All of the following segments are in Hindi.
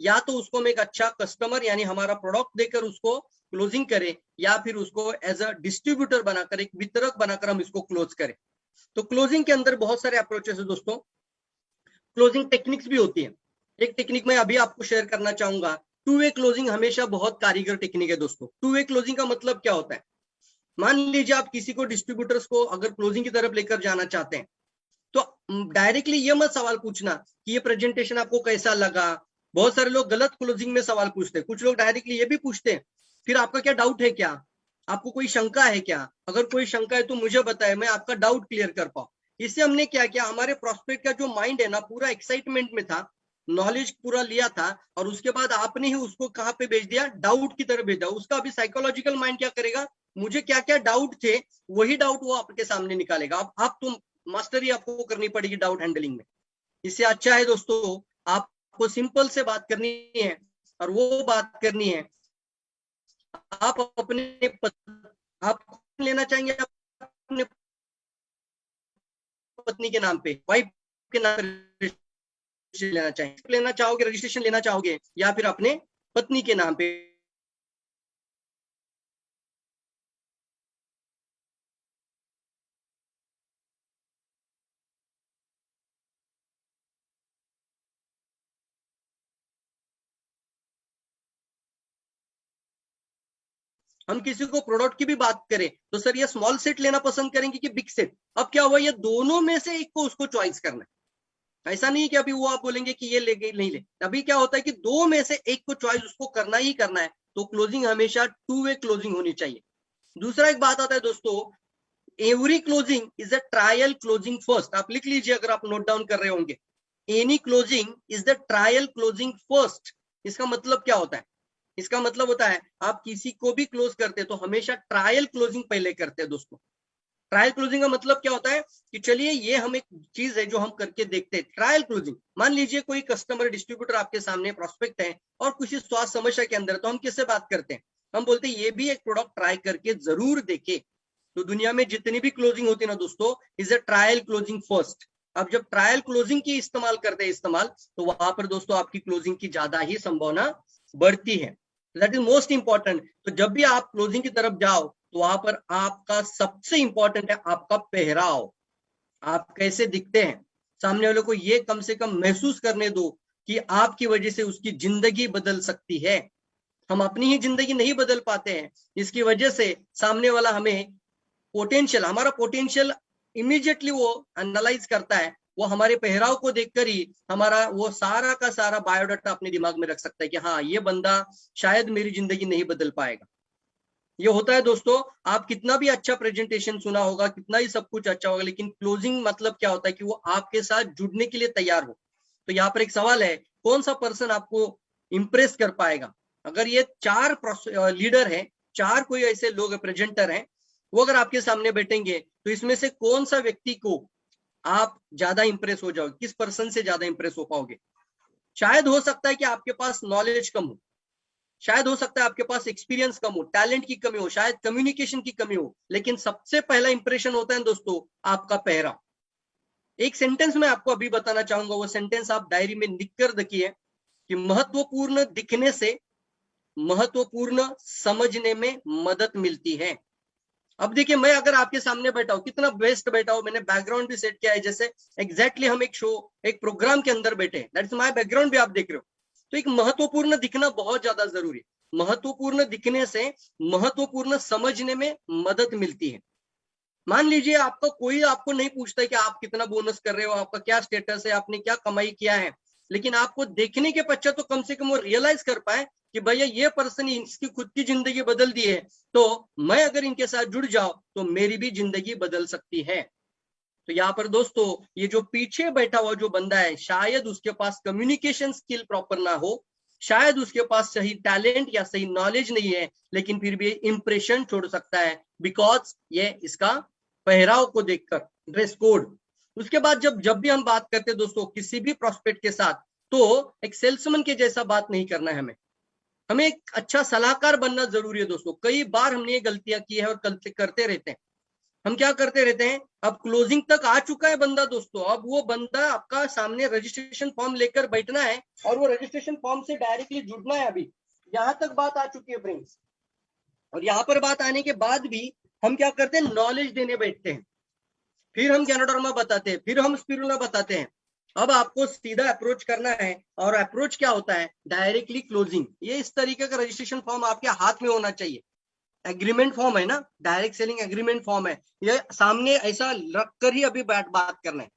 या तो उसको हम एक अच्छा कस्टमर यानी हमारा प्रोडक्ट देकर उसको क्लोजिंग करें, या फिर उसको एज अ डिस्ट्रीब्यूटर बनाकर, एक वितरक बनाकर हम इसको क्लोज करें। तो क्लोजिंग के अंदर बहुत सारे अप्रोचेस है दोस्तों, क्लोजिंग टेक्निक्स भी होती है। एक टेक्निक मैं अभी आपको शेयर करना चाहूंगा, टू वे क्लोजिंग हमेशा बहुत कारीगर टेक्निक है दोस्तों। टू वे क्लोजिंग का मतलब क्या होता है, मान लीजिए आप किसी को डिस्ट्रीब्यूटर्स को अगर क्लोजिंग की तरफ लेकर जाना चाहते हैं, तो डायरेक्टली ये मत सवाल पूछना कि ये प्रेजेंटेशन आपको कैसा लगा। बहुत सारे लोग गलत क्लोजिंग में सवाल पूछते हैं। कुछ लोग डायरेक्टली ये भी पूछते हैं, फिर आपका क्या डाउट है, क्या आपको कोई शंका है क्या, अगर कोई शंका है तो मुझे बताए, मैं आपका डाउट क्लियर कर पाऊं। इससे हमने क्या किया, हमारे प्रोस्पेक्ट का जो माइंड है ना पूरा एक्साइटमेंट में था, नॉलेज पूरा लिया था, और उसके बाद आपने ही उसको कहाँ पे भेज दिया, डाउट की तरफ भेजा। उसका अभी साइकोलॉजिकल माइंड क्या करेगा, मुझे क्या क्या डाउट थे वही डाउट वो आपके सामने निकालेगा। आप तुम मास्टरी आपको करनी पड़ेगी डाउट हैंडलिंग में। इससे अच्छा है दोस्तों, आपको सिंपल से बात करनी है, और वो बात करनी है आप अपने आप लेना चाहेंगे अपने पत्नी के नाम पे, वाइफ के नाम पे लेना चाहेंगे, लेना चाहोगे, रजिस्ट्रेशन लेना चाहोगे, या फिर अपने पत्नी के नाम पे। हम किसी को प्रोडक्ट की भी बात करें तो सर ये स्मॉल सेट लेना पसंद करेंगे कि बिग सेट। अब क्या हुआ, ये दोनों में से एक को उसको चॉइस करना है। ऐसा नहीं कि अभी वो आप बोलेंगे कि ये ले नहीं ले, अभी क्या होता है कि दो में से एक को चॉइस उसको करना ही करना है। तो क्लोजिंग हमेशा टू वे क्लोजिंग होनी चाहिए। दूसरा एक बात आता है दोस्तों, every closing is a trial closing first. आप लिख लीजिए अगर आप नोट डाउन कर रहे होंगे, any closing is the trial closing first. इसका मतलब क्या होता है, इसका मतलब होता है आप किसी को भी क्लोज करते हैं तो हमेशा ट्रायल क्लोजिंग पहले करते हैं दोस्तों। ट्रायल क्लोजिंग का मतलब क्या होता है कि चलिए ये हम एक चीज है जो हम करके देखते हैं। ट्रायल क्लोजिंग, मान लीजिए कोई कस्टमर डिस्ट्रीब्यूटर आपके सामने प्रोस्पेक्ट है और कुछ स्वास्थ्य समस्या के अंदर, तो हम किससे बात करते हैं, हम बोलते हैं ये भी एक प्रोडक्ट ट्राई करके जरूर देखे। तो दुनिया में जितनी भी क्लोजिंग होती है ना दोस्तों, is a trial closing first. अब जब ट्रायल क्लोजिंग की इस्तेमाल करते हैं इस्तेमाल, तो वहां पर दोस्तों आपकी क्लोजिंग की ज्यादा ही संभावना बढ़ती है। That is most important. तो जब भी आप क्लोजिंग की तरफ जाओ तो वहां पर आपका सबसे इंपॉर्टेंट है आपका पहराव, आप कैसे दिखते हैं। सामने वाले को ये कम से कम महसूस करने दो कि आपकी वजह से उसकी जिंदगी बदल सकती है। हम अपनी ही जिंदगी नहीं बदल पाते हैं, इसकी वजह से सामने वाला हमें पोटेंशियल, हमारा पोटेंशियल इमीडिएटली वो एनालाइज करता है। वो हमारे पहराव को देखकर ही हमारा वो सारा का सारा बायोडाटा अपने दिमाग में रख सकता है कि हाँ ये बंदा शायद मेरी जिंदगी नहीं बदल पाएगा। ये होता है दोस्तों, आप कितना भी अच्छा प्रेजेंटेशन सुना होगा, कितना ही सब कुछ अच्छा होगा, लेकिन क्लोजिंग मतलब क्या होता है कि वो आपके साथ जुड़ने के लिए तैयार हो। तो यहाँ पर एक सवाल है, कौन सा पर्सन आपको इंप्रेस कर पाएगा। अगर ये चार लीडर हैं, चार कोई ऐसे लोग प्रेजेंटर हैं, वो अगर आपके सामने बैठेंगे तो इसमें से कौन सा व्यक्ति को आप ज्यादा इंप्रेस हो जाओगे, किस पर्सन से ज्यादा इंप्रेस हो पाओगे। शायद हो सकता है कि आपके पास नॉलेज कम हो, शायद हो सकता है आपके पास एक्सपीरियंस कम हो, टैलेंट की कमी हो, शायद कम्युनिकेशन की कमी हो, लेकिन सबसे पहला इंप्रेशन होता है दोस्तों आपका पहरा। एक सेंटेंस मैं आपको अभी बताना चाहूंगा, वो सेंटेंस आप डायरी में लिख कर रखिए कि महत्वपूर्ण दिखने से महत्वपूर्ण समझने में मदद मिलती है। अब देखिए, मैं अगर आपके सामने बैठा हूं, कितना बेस्ट बैठा हूं, मैंने बैकग्राउंड भी सेट किया है, जैसे एग्जैक्टली हम एक शो, एक प्रोग्राम के अंदर बैठे हैं, दैट्स माय बैकग्राउंड भी आप देख रहे हो। तो एक महत्वपूर्ण दिखना बहुत ज्यादा जरूरी है। महत्वपूर्ण दिखने से महत्वपूर्ण समझने में मदद मिलती है। मान लीजिए आपका कोई आपको नहीं पूछता है कि आप कितना बोनस कर रहे हो, आपका क्या स्टेटस है, आपने क्या कमाई किया है, लेकिन आपको देखने के पश्चात तो कम से कम वो रियलाइज कर पाए कि भैया ये पर्सन इसकी खुद की जिंदगी बदल दी है, तो मैं अगर इनके साथ जुड़ जाऊं तो मेरी भी जिंदगी बदल सकती है। तो यहाँ पर दोस्तों ये जो पीछे बैठा हुआ जो बंदा है, शायद उसके पास कम्युनिकेशन स्किल प्रॉपर ना हो, शायद उसके पास सही टैलेंट या सही नॉलेज नहीं है, लेकिन फिर भी इंप्रेशन छोड़ सकता है, बिकॉज ये इसका पहराव को देखकर, ड्रेस कोड। उसके बाद जब जब भी हम बात करते हैं दोस्तों किसी भी प्रोस्पेक्ट के साथ, तो एक सेल्समैन के जैसा बात नहीं करना है हमें, हमें एक अच्छा सलाहकार बनना जरूरी है दोस्तों। कई बार हमने ये गलतियां की है और करते रहते हैं। हम क्या करते रहते हैं, अब क्लोजिंग तक आ चुका है बंदा दोस्तों, अब वो बंदा आपका सामने रजिस्ट्रेशन फॉर्म लेकर बैठना है और वो रजिस्ट्रेशन फॉर्म से डायरेक्टली जुड़ना है। अभी यहाँ तक बात आ चुकी है फ्रेंड्स, और यहाँ पर बात आने के बाद भी हम क्या करते हैं, नॉलेज देने बैठते हैं, फिर हम गैनोडर्मा बताते हैं, फिर हम स्पिरुलिना बताते हैं। अब आपको सीधा अप्रोच करना है, और अप्रोच क्या होता है, डायरेक्टली क्लोजिंग। ये इस तरीके का रजिस्ट्रेशन फॉर्म आपके हाथ में होना चाहिए। एग्रीमेंट फॉर्म है ना, डायरेक्ट सेलिंग एग्रीमेंट फॉर्म है, ये सामने ऐसा रख कर ही अभी बात करना है,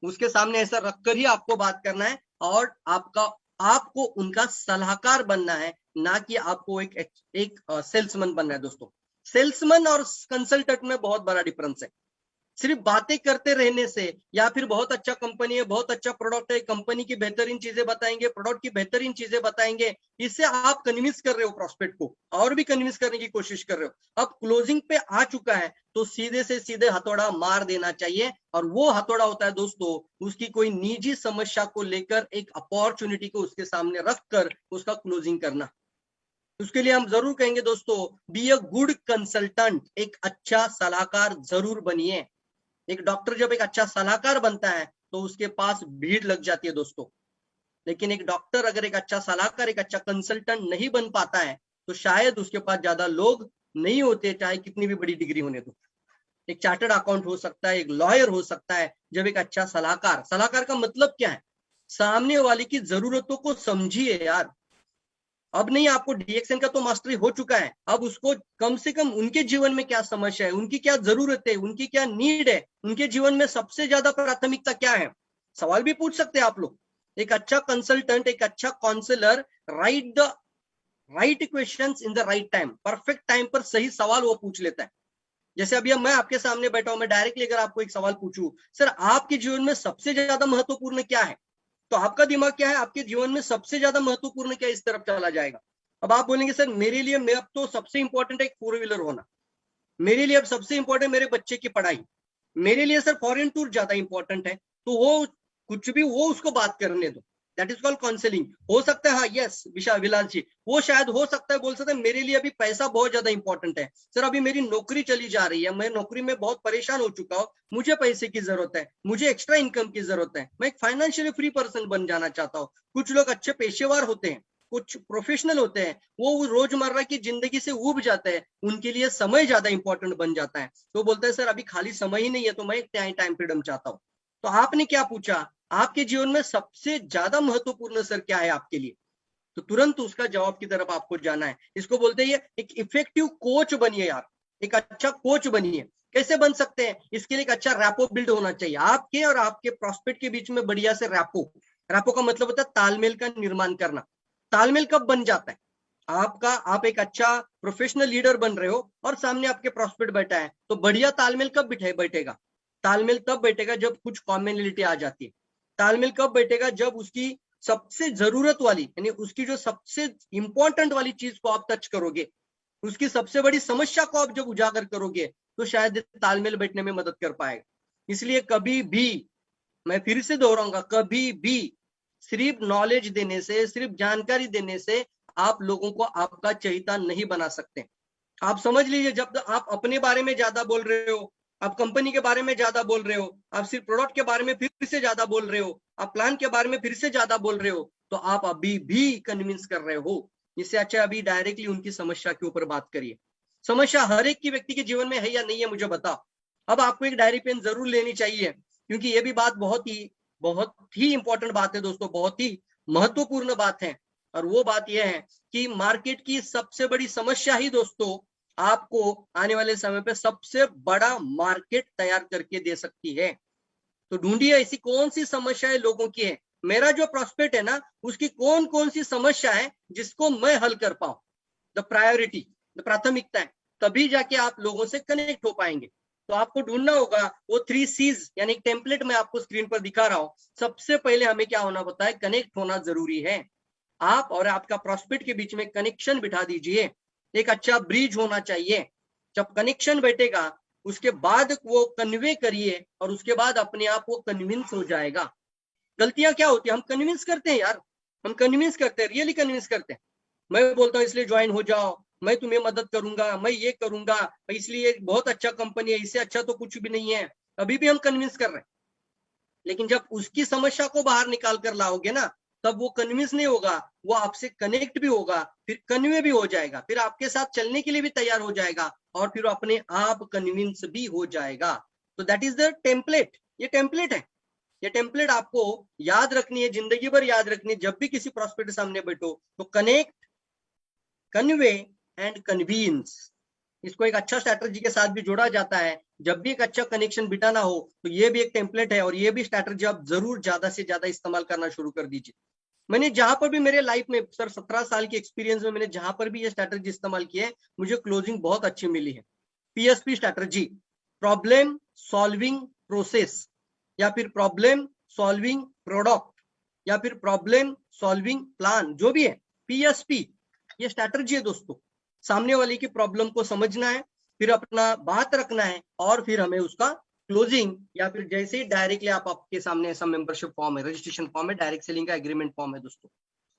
उसके सामने ऐसा रख कर ही आपको बात करना है, और आपको उनका सलाहकार बनना है, ना कि आपको एक सेल्समैन बनना है दोस्तों। सेल्समैन और कंसल्टेंट में बहुत बड़ा डिफरेंस है। सिर्फ बातें करते रहने से, या फिर बहुत अच्छा कंपनी है, बहुत अच्छा प्रोडक्ट है, कंपनी की बेहतरीन चीजें बताएंगे, प्रोडक्ट की बेहतरीन चीजें बताएंगे, इससे आप कन्विंस कर रहे हो प्रॉस्पेक्ट को, और भी कन्विंस करने की कोशिश कर रहे हो। अब क्लोजिंग पे आ चुका है तो सीधे से सीधे हथौड़ा मार देना चाहिए, और वो हथौड़ा होता है दोस्तों, उसकी कोई निजी समस्या को लेकर एक अपॉर्चुनिटी को उसके सामने रखकर उसका क्लोजिंग करना। उसके लिए हम जरूर कहेंगे दोस्तों, बी अ गुड कंसल्टेंट, एक अच्छा सलाहकार जरूर बनिए। एक डॉक्टर जब एक अच्छा सलाहकार बनता है तो उसके पास भीड़ लग जाती है दोस्तों, लेकिन एक डॉक्टर अगर एक अच्छा सलाहकार, एक अच्छा कंसल्टेंट नहीं बन पाता है तो शायद उसके पास ज्यादा लोग नहीं होते, चाहे कितनी भी बड़ी डिग्री होने दो। एक चार्टर्ड अकाउंट हो सकता है, एक लॉयर हो सकता है, जब एक अच्छा सलाहकार, सलाहकार का मतलब क्या है, सामने वाले की जरूरतों को समझिए यार। अब नहीं, आपको डीएक्सएन का तो मास्टरी हो चुका है, अब उसको कम से कम उनके जीवन में क्या समस्या है, उनकी क्या जरूरत है, उनकी क्या नीड है, उनके जीवन में सबसे ज्यादा प्राथमिकता क्या है, सवाल भी पूछ सकते हैं आप लोग। एक अच्छा कंसल्टेंट, एक अच्छा counsellor right questions in the right time, perfect time पर सही सवाल वो पूछ लेता है। जैसे अभी मैं आपके सामने बैठा हूं, मैं डायरेक्टली अगर आपको एक सवाल पूछूं, सर आपके जीवन में सबसे ज्यादा महत्वपूर्ण क्या है, तो आपका दिमाग क्या है, आपके जीवन में सबसे ज्यादा महत्वपूर्ण क्या, इस तरफ चला जाएगा। अब आप बोलेंगे सर मेरे लिए, मैं अब तो सबसे इंपॉर्टेंट है एक 4 व्हीलर होना, मेरे लिए अब सबसे इंपॉर्टेंट मेरे बच्चे की पढ़ाई, मेरे लिए सर फॉरेन टूर ज्यादा इंपॉर्टेंट है, तो वो कुछ भी वो उसको बात करने दो, दैट इज कॉल्ड काउंसलिंग। हो सकता है, हाँ यस विलास जी, वो शायद हो सकता है बोल सकते हैं मेरे लिए अभी पैसा बहुत ज्यादा इंपॉर्टेंट है, सर अभी मेरी नौकरी चली जा रही है, मैं नौकरी में बहुत परेशान हो चुका हूँ, मुझे पैसे की जरूरत है, मुझे एक्स्ट्रा इनकम की जरूरत है, मैं एक फाइनेंशियली फ्री पर्सन बन जाना चाहता हूँ। कुछ लोग अच्छे पेशेवर होते हैं, कुछ प्रोफेशनल होते हैं, वो रोजमर्रा की जिंदगी से उब जाते हैं, उनके लिए समय ज्यादा इंपॉर्टेंट बन जाता है, तो बोलते हैं सर अभी खाली समय ही नहीं है, तो मैं टाइम फ्रीडम चाहता हूँ। तो आपने क्या पूछा, आपके जीवन में सबसे ज्यादा महत्वपूर्ण सर क्या है आपके लिए, तो तुरंत उसका जवाब की तरफ आपको जाना है। इसको बोलते हैं एक इफेक्टिव कोच बनिए यार, एक अच्छा कोच बनिए। कैसे बन सकते हैं, इसके लिए एक अच्छा रैपो बिल्ड होना चाहिए आपके और आपके प्रॉस्पेक्ट के बीच में, बढ़िया से रैपो। रैपो का मतलब होता है तालमेल का निर्माण करना। तालमेल कब बन जाता है आपका, आप एक अच्छा प्रोफेशनल लीडर बन रहे हो और सामने आपके प्रॉस्पेक्ट बैठा है, तो बढ़िया तालमेल कब बैठेगा, तालमेल तब बैठेगा जब कुछ कॉमनलिटी आ जाती है। तालमेल कब बैठेगा, जब उसकी सबसे जरूरत वाली, यानी उसकी जो सबसे इंपॉर्टेंट वाली चीज को आप टच करोगे, उसकी सबसे बड़ी समस्या को आप जब उजागर करोगे, तो शायद तालमेल बैठने में मदद कर पाएगा। इसलिए कभी भी, मैं फिर से दोहराऊंगा, कभी भी सिर्फ नॉलेज देने से, सिर्फ जानकारी देने से आप लोगों को आपका चहिता नहीं बना सकते। आप समझ लीजिए, जब तक आप अपने बारे में ज्यादा बोल रहे हो, आप कंपनी के बारे में ज्यादा बोल रहे हो, आप सिर्फ प्रोडक्ट के बारे में फिर से ज्यादा बोल रहे हो, आप प्लान के बारे में फिर से ज्यादा बोल रहे हो, तो आप अभी भी कन्विंस कर रहे हो। इससे अच्छा अभी डायरेक्टली उनकी समस्या के ऊपर बात करिए। समस्या हर एक की व्यक्ति के जीवन में है या नहीं है मुझे बताओ। अब आपको एक डायरी पेन जरूर लेनी चाहिए, क्योंकि ये भी बात बहुत ही इंपॉर्टेंट बात है दोस्तों, बहुत ही महत्वपूर्ण बात है। और वो बात यह है कि मार्केट की सबसे बड़ी समस्या ही दोस्तों आपको आने वाले समय पे सबसे बड़ा मार्केट तैयार करके दे सकती है। तो ढूंढिए ऐसी कौन सी समस्याएं लोगों की है, मेरा जो प्रोस्पेक्ट है ना, उसकी कौन कौन सी समस्या है जिसको मैं हल कर पाऊं। द प्रायोरिटी, द प्राथमिकता है, तभी जाके आप लोगों से कनेक्ट हो पाएंगे। तो आपको ढूंढना होगा वो 3 C's, यानी टेम्पलेट में आपको स्क्रीन पर दिखा रहा हूं। सबसे पहले हमें क्या होना होता है, कनेक्ट होना जरूरी है। आप और आपका प्रॉस्पेक्ट के बीच में कनेक्शन बिठा दीजिए, एक अच्छा ब्रिज होना चाहिए। जब कनेक्शन बैठेगा, उसके बाद वो कन्वे करिए, और उसके बाद अपने आप वो कन्विंस हो जाएगा। गलतियां क्या होती है, हम कन्विंस करते हैं यार, हम कन्विंस करते हैं, रियली कन्विंस करते हैं। मैं बोलता हूँ इसलिए ज्वाइन हो जाओ, मैं तुम्हें मदद करूंगा, मैं ये करूंगा, इसलिए बहुत अच्छा कंपनी है, इससे अच्छा तो कुछ भी नहीं है, अभी भी हम कन्विंस कर रहे हैं। लेकिन जब उसकी समस्या को बाहर निकाल कर लाओगे ना, तब वो कन्विंस नहीं होगा, वो आपसे कनेक्ट भी होगा, फिर कन्वे भी हो जाएगा, फिर आपके साथ चलने के लिए भी तैयार हो जाएगा, और फिर अपने आप कन्विंस भी हो जाएगा। तो दैट इज द टेम्पलेट। ये टेम्पलेट है, ये टेम्पलेट आपको याद रखनी है, जिंदगी भर याद रखनी है। जब भी किसी प्रोस्पेक्ट के सामने बैठो तो कनेक्ट, कन्वे एंड कन्वींस, इसको एक अच्छा स्ट्रैटेजी के साथ भी जोड़ा जाता है। जब भी एक अच्छा कनेक्शन बिठाना हो तो ये भी एक टेम्पलेट है, और ये भी स्ट्रैटेजी आप जरूर ज्यादा से ज्यादा इस्तेमाल करना शुरू कर दीजिए। मैंने जहां पर भी मेरे लाइफ में सर 17 साल के एक्सपीरियंस में मैंने जहां पर भी ये स्ट्रैटेजी इस्तेमाल की है, मुझे क्लोजिंग बहुत अच्छी मिली है। PSP strategy, problem solving process, या फिर प्रॉब्लम सॉल्विंग प्रोडक्ट, या फिर प्रॉब्लम सॉल्विंग प्लान, जो भी है, पीएसपी ये स्ट्रैटेजी है दोस्तों। सामने वाले की प्रॉब्लम को समझना है, फिर अपना बात रखना है, और फिर हमें उसका क्लोजिंग, या फिर जैसे ही डायरेक्टली आपके सामने ऐसा मेंबरशिप फॉर्म है, रजिस्ट्रेशन फॉर्म है, डायरेक्ट सेलिंग का एग्रीमेंट फॉर्म है दोस्तों।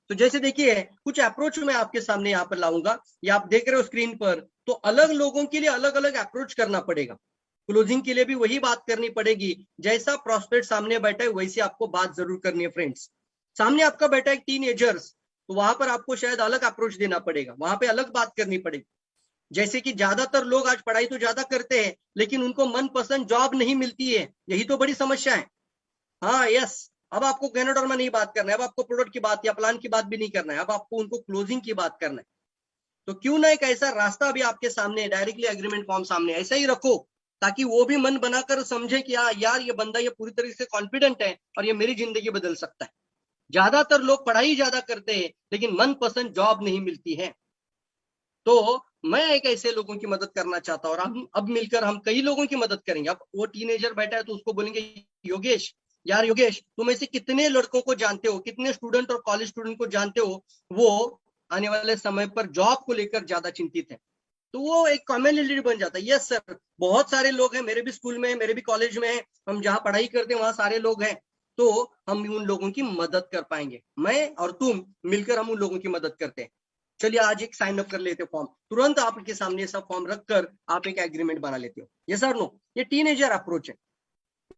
तो जैसे देखिए कुछ अप्रोच मैं आपके सामने यहाँ पर लाऊंगा, ये आप देख रहे हो स्क्रीन पर। तो अलग लोगों के लिए अलग अलग अप्रोच करना पड़ेगा। क्लोजिंग के लिए भी वही बात करनी पड़ेगी, जैसा प्रोस्पेक्ट सामने बैठा है वैसे आपको बात जरूर करनी है फ्रेंड्स। सामने आपका बैठा है टीनेजर्स, तो वहां पर आपको शायद अलग अप्रोच देना पड़ेगा, वहां पे अलग बात करनी पड़ेगी। जैसे कि ज्यादातर लोग आज पढ़ाई तो ज्यादा करते हैं, लेकिन उनको मनपसंद जॉब नहीं मिलती है, यही तो बड़ी समस्या है। हाँ यस, अब आपको कैनाडोर में नहीं बात करना है, अब आपको प्रोडक्ट की बात या प्लान की बात भी नहीं करना है, अब आपको उनको क्लोजिंग की बात करना है। तो क्यों ना एक ऐसा रास्ता भी आपके सामने, डायरेक्टली एग्रीमेंट फॉर्म सामने ऐसा ही रखो, ताकि वो भी मन बनाकर समझे कि हाँ यार ये बंदा ये पूरी तरीके से कॉन्फिडेंट है और ये मेरी जिंदगी बदल सकता है। ज्यादातर लोग पढ़ाई ज्यादा करते हैं लेकिन मनपसंद जॉब नहीं मिलती है। तो मैं एक ऐसे लोगों की मदद करना चाहता हूँ, और हम अब मिलकर हम कई लोगों की मदद करेंगे। अब वो टीनेजर बैठा है तो उसको बोलेंगे, योगेश, यार योगेश, तुम ऐसे कितने लड़कों को जानते हो, कितने स्टूडेंट और कॉलेज स्टूडेंट को जानते हो, वो आने वाले समय पर जॉब को लेकर ज्यादा चिंतित है। तो वो एक कम्युनिटी बन जाता है। यस सर, बहुत सारे लोग हैं, मेरे भी स्कूल में, मेरे भी कॉलेज में, हम जहाँ पढ़ाई करते हैं वहां सारे लोग हैं, तो हम उन लोगों की मदद कर पाएंगे। मैं और तुम मिलकर हम उन लोगों की मदद करते हैं। चलिए आज एक साइन अप कर लेते फॉर्म, तुरंत आपके सामने सब फॉर्म रखकर आप एक एग्रीमेंट बना लेते हो। ये सर नो, ये टीनेजर अप्रोच है।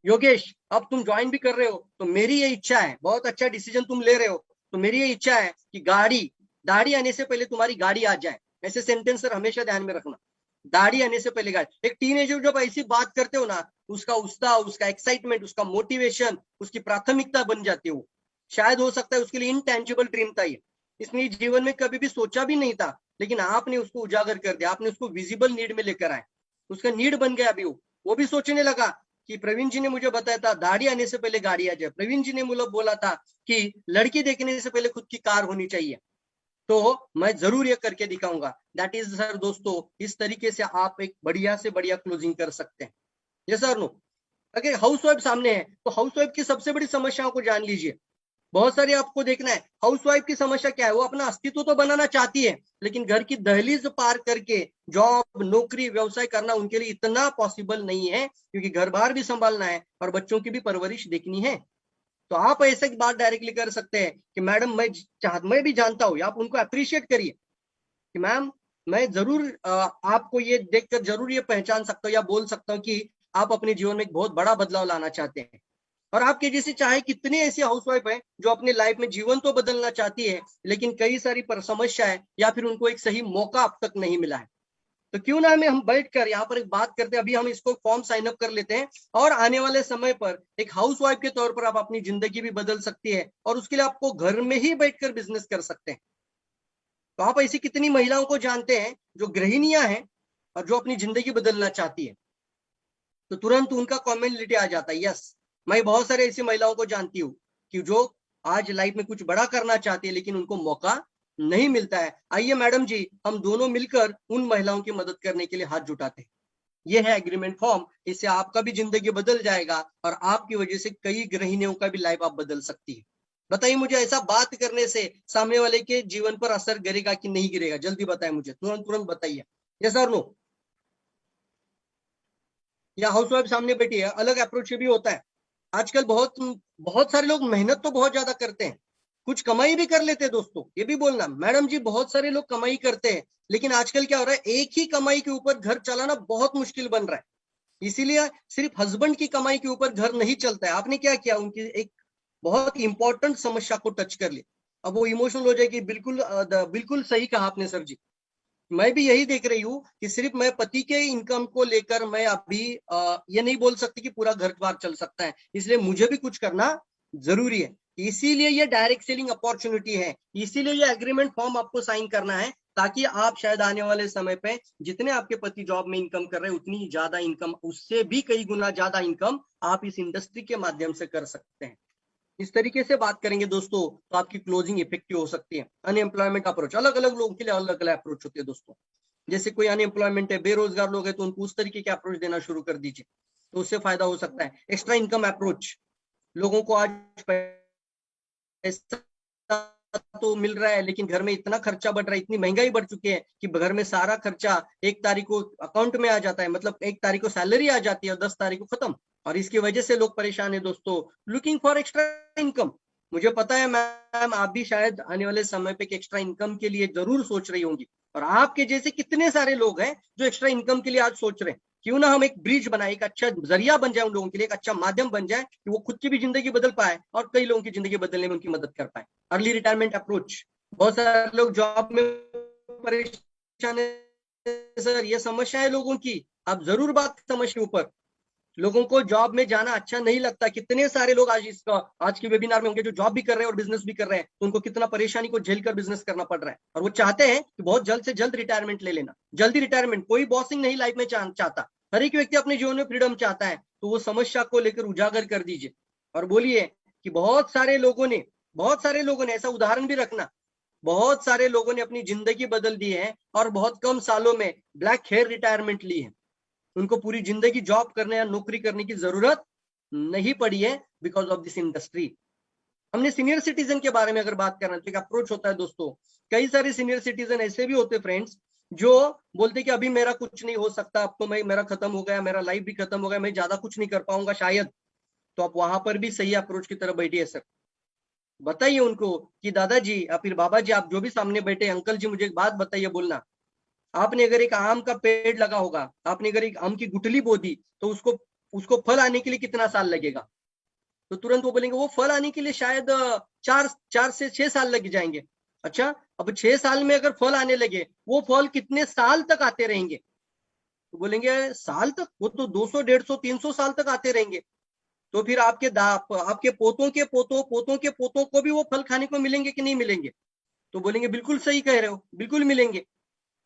योगेश, अब तुम ज्वाइन भी कर रहे हो तो मेरी ये इच्छा है, बहुत अच्छा डिसीजन तुम ले रहे हो, तो मेरी ये इच्छा है कि दाढ़ी आने से पहले तुम्हारी गाड़ी आ जाए। ऐसे सेंटेंस सर हमेशा ध्यान में रखना, दाढ़ी आने से पहले गाड़ी। एक टीनेजर जब ऐसी बात करते हो ना, उसका उत्साह, उसका एक्साइटमेंट, उसका मोटिवेशन, उसकी प्राथमिकता बन जाती है। वो शायद हो सकता है उसके लिए इनटेंजिबल ड्रीम था ये, इसने जीवन में कभी भी सोचा भी नहीं था, लेकिन आपने उसको उजागर कर दिया, आपने उसको विजिबल नीड में लेकर आए, उसका नीड बन गया। अभी वो भी सोचने लगा कि प्रवीण जी ने मुझे बताया था दाढ़ी आने से पहले गाड़ी आ जाए, प्रवीण जी ने मुझे बोला था कि लड़की देखने से पहले खुद की कार होनी चाहिए, तो मैं जरूर ये करके दिखाऊंगा। दैट इज सर दोस्तों, इस तरीके से आप एक बढ़िया से बढ़िया क्लोजिंग कर सकते हैं। ये सर नो, अगर हाउस वाइफ सामने है तो हाउस वाइफ की सबसे बड़ी समस्याओं को जान लीजिए। बहुत सारी आपको देखना है, हाउसवाइफ की समस्या क्या है, वो अपना अस्तित्व तो बनाना चाहती है, लेकिन घर की दहलीज पार करके जॉब, नौकरी, व्यवसाय करना उनके लिए इतना पॉसिबल नहीं है, क्योंकि घर बार भी संभालना है और बच्चों की भी परवरिश देखनी है। तो आप ऐसे बात डायरेक्टली कर सकते हैं कि मैडम मैं भी जानता हूँ, आप उनको अप्रिशिएट करिए कि मैम मैं जरूर आपको ये देखकर जरूर ये पहचान सकता हूँ या बोल सकता हूँ कि आप अपने जीवन में एक बहुत बड़ा बदलाव लाना चाहते हैं। और आपके जैसे चाहे कितने ऐसे हाउसवाइफ हैं जो अपने लाइफ में जीवन तो बदलना चाहती है, लेकिन कई सारी समस्या है या फिर उनको एक सही मौका अब तक नहीं मिला है। तो क्यों ना हम बैठकर यहाँ पर एक बात करते हैं, अभी हम इसको फॉर्म साइन अप कर लेते हैं, और आने वाले समय पर एक हाउसवाइफ के तौर पर आप अपनी जिंदगी भी बदल सकती है, और उसके लिए आपको घर में ही बैठकर बिजनेस कर सकते हैं। तो आप ऐसी कितनी महिलाओं को जानते हैं जो गृहिणियां हैं और जो अपनी जिंदगी बदलना चाहती है, तो तुरंत उनका कॉमेंट आ जाता है। यस, मैं बहुत सारे ऐसी महिलाओं को जानती हूँ कि जो आज लाइफ में कुछ बड़ा करना चाहती है, लेकिन उनको मौका नहीं मिलता है। आइए मैडम जी, हम दोनों मिलकर उन महिलाओं की मदद करने के लिए हाथ जुटाते हैं। यह है एग्रीमेंट फॉर्म, इससे आपका भी जिंदगी बदल जाएगा और आपकी वजह से कई गृहिणियों का भी लाइफ आप बदल सकती है। बताइए मुझे, ऐसा बात करने से सामने वाले के जीवन पर असर गिरेगा कि नहीं गिरेगा? जल्दी बताएं मुझे, तुरंत तुरंत बताइए। यस और नो? या हाउसवाइफ सामने बैठी है, अलग अप्रोच भी होता है। आजकल बहुत बहुत सारे लोग मेहनत तो बहुत ज्यादा करते हैं, कुछ कमाई भी कर लेते हैं दोस्तों, ये भी बोलना। मैडम जी बहुत सारे लोग कमाई करते हैं, लेकिन आजकल क्या हो रहा है, एक ही कमाई के ऊपर घर चलाना बहुत मुश्किल बन रहा है। इसीलिए सिर्फ हस्बैंड की कमाई के ऊपर घर नहीं चलता है। आपने क्या किया, उनकी एक बहुत इंपॉर्टेंट समस्या को टच कर लिया। अब वो इमोशनल हो जाएगी। बिल्कुल बिल्कुल सही कहा आपने सर जी। मैं भी यही देख रही हूँ कि सिर्फ मैं पति के इनकम को लेकर मैं अभी ये नहीं बोल सकती कि पूरा घर बार चल सकता है, इसलिए मुझे भी कुछ करना जरूरी है। इसीलिए ये डायरेक्ट सेलिंग अपॉर्चुनिटी है, इसीलिए ये एग्रीमेंट फॉर्म आपको साइन करना है, ताकि आप शायद आने वाले समय पे जितने आपके पति जॉब में इनकम कर रहे हैं, उतनी ज्यादा इनकम, उससे भी कई गुना ज्यादा इनकम आप इस इंडस्ट्री के माध्यम से कर सकते हैं। इस तरीके से बात करेंगे दोस्तों तो आपकी क्लोजिंग इफेक्टिव हो सकती है। अनएम्प्लॉयमेंट अप्रोच, अलग अलग लोगों के लिए अलग अलग अप्रोच होती है दोस्तों। जैसे कोई अनएम्प्लॉयमेंट है, बेरोजगार लोग हैं, तो उनको उस तरीके के अप्रोच देना शुरू कर दीजिए, तो उससे फायदा हो सकता है। एक्स्ट्रा इनकम अप्रोच, लोगों को आज पैसा तो मिल रहा है, लेकिन घर में इतना खर्चा बढ़ रहा है, इतनी महंगाई बढ़ चुकी है कि घर में सारा खर्चा 1 तारीख को अकाउंट में आ जाता है, मतलब 1 तारीख को सैलरी आ जाती है और 10 तारीख को खत्म। और इसकी वजह से लोग परेशान है दोस्तों, लुकिंग फॉर एक्स्ट्रा इनकम। मुझे पता है मैम, आप भी शायद आने वाले समय पे एक्स्ट्रा इनकम के लिए जरूर सोच रही होंगी, और आपके जैसे कितने सारे लोग हैं जो एक्स्ट्रा इनकम के लिए आज सोच रहे हैं। क्यों ना हम एक ब्रिज बनाए, एक अच्छा जरिया बन जाए उन लोगों के लिए, एक अच्छा माध्यम बन जाए कि वो खुद की भी जिंदगी बदल पाए और कई लोगों की जिंदगी बदलने में उनकी मदद कर पाए। अर्ली रिटायरमेंट अप्रोच, बहुत सारे लोग जॉब में परेशान है सर, ये समस्या है लोगों की, आप जरूर बात समझ के ऊपर। लोगों को जॉब में जाना अच्छा नहीं लगता। कितने सारे लोग आज के वेबिनार में होंगे जो जॉब भी कर रहे हैं और बिजनेस भी कर रहे हैं, तो उनको कितना परेशानी को झेल कर बिजनेस करना पड़ रहा है, और वो चाहते हैं कि बहुत जल्द से जल्द रिटायरमेंट ले लेना। जल्दी रिटायरमेंट, कोई बॉसिंग नहीं लाइफ में चाहता, हर एक व्यक्ति अपने जीवन में फ्रीडम चाहता है। तो वो समस्या को लेकर उजागर कर दीजिए और बोलिए कि बहुत सारे लोगों ने ऐसा उदाहरण भी रखना, बहुत सारे लोगों ने अपनी जिंदगी बदल दी है और बहुत कम सालों में ब्लैक हेयर रिटायरमेंट ली है। उनको पूरी जिंदगी जॉब करने या नौकरी करने की जरूरत नहीं पड़ी है बिकॉज ऑफ दिस इंडस्ट्री। हमने सीनियर सिटीजन के बारे में अगर बात करना, तो एक अप्रोच होता है दोस्तों। कई सारे सीनियर सिटीजन ऐसे भी होते फ्रेंड्स, जो बोलते कि अभी मेरा कुछ नहीं हो सकता, अब तो मेरा खत्म हो गया, मेरा लाइफ भी खत्म हो गया, मैं ज्यादा कुछ नहीं कर पाऊंगा शायद। तो आप वहां पर भी सही अप्रोच की तरफ बैठिए सर। बताइए उनको कि दादाजी या फिर बाबा जी, आप जो भी सामने बैठे, अंकल जी मुझे एक बात बताइए, बोलना, आपने अगर एक आम का पेड़ लगा होगा, आपने अगर एक आम की गुठली बो दी, तो उसको उसको फल आने के लिए कितना साल लगेगा? तो तुरंत वो बोलेंगे वो फल आने के लिए शायद 4 से 6 साल लग जाएंगे। अच्छा, अब 6 साल में अगर फल आने लगे, वो फल कितने साल तक आते रहेंगे? तो बोलेंगे साल तक, वो तो 200 150 300 साल तक आते रहेंगे। तो फिर आपके पोतों के पोतों पोतों के पोतों को भी वो फल खाने को मिलेंगे कि नहीं मिलेंगे? तो बोलेंगे बिल्कुल सही कह रहे हो, बिल्कुल मिलेंगे।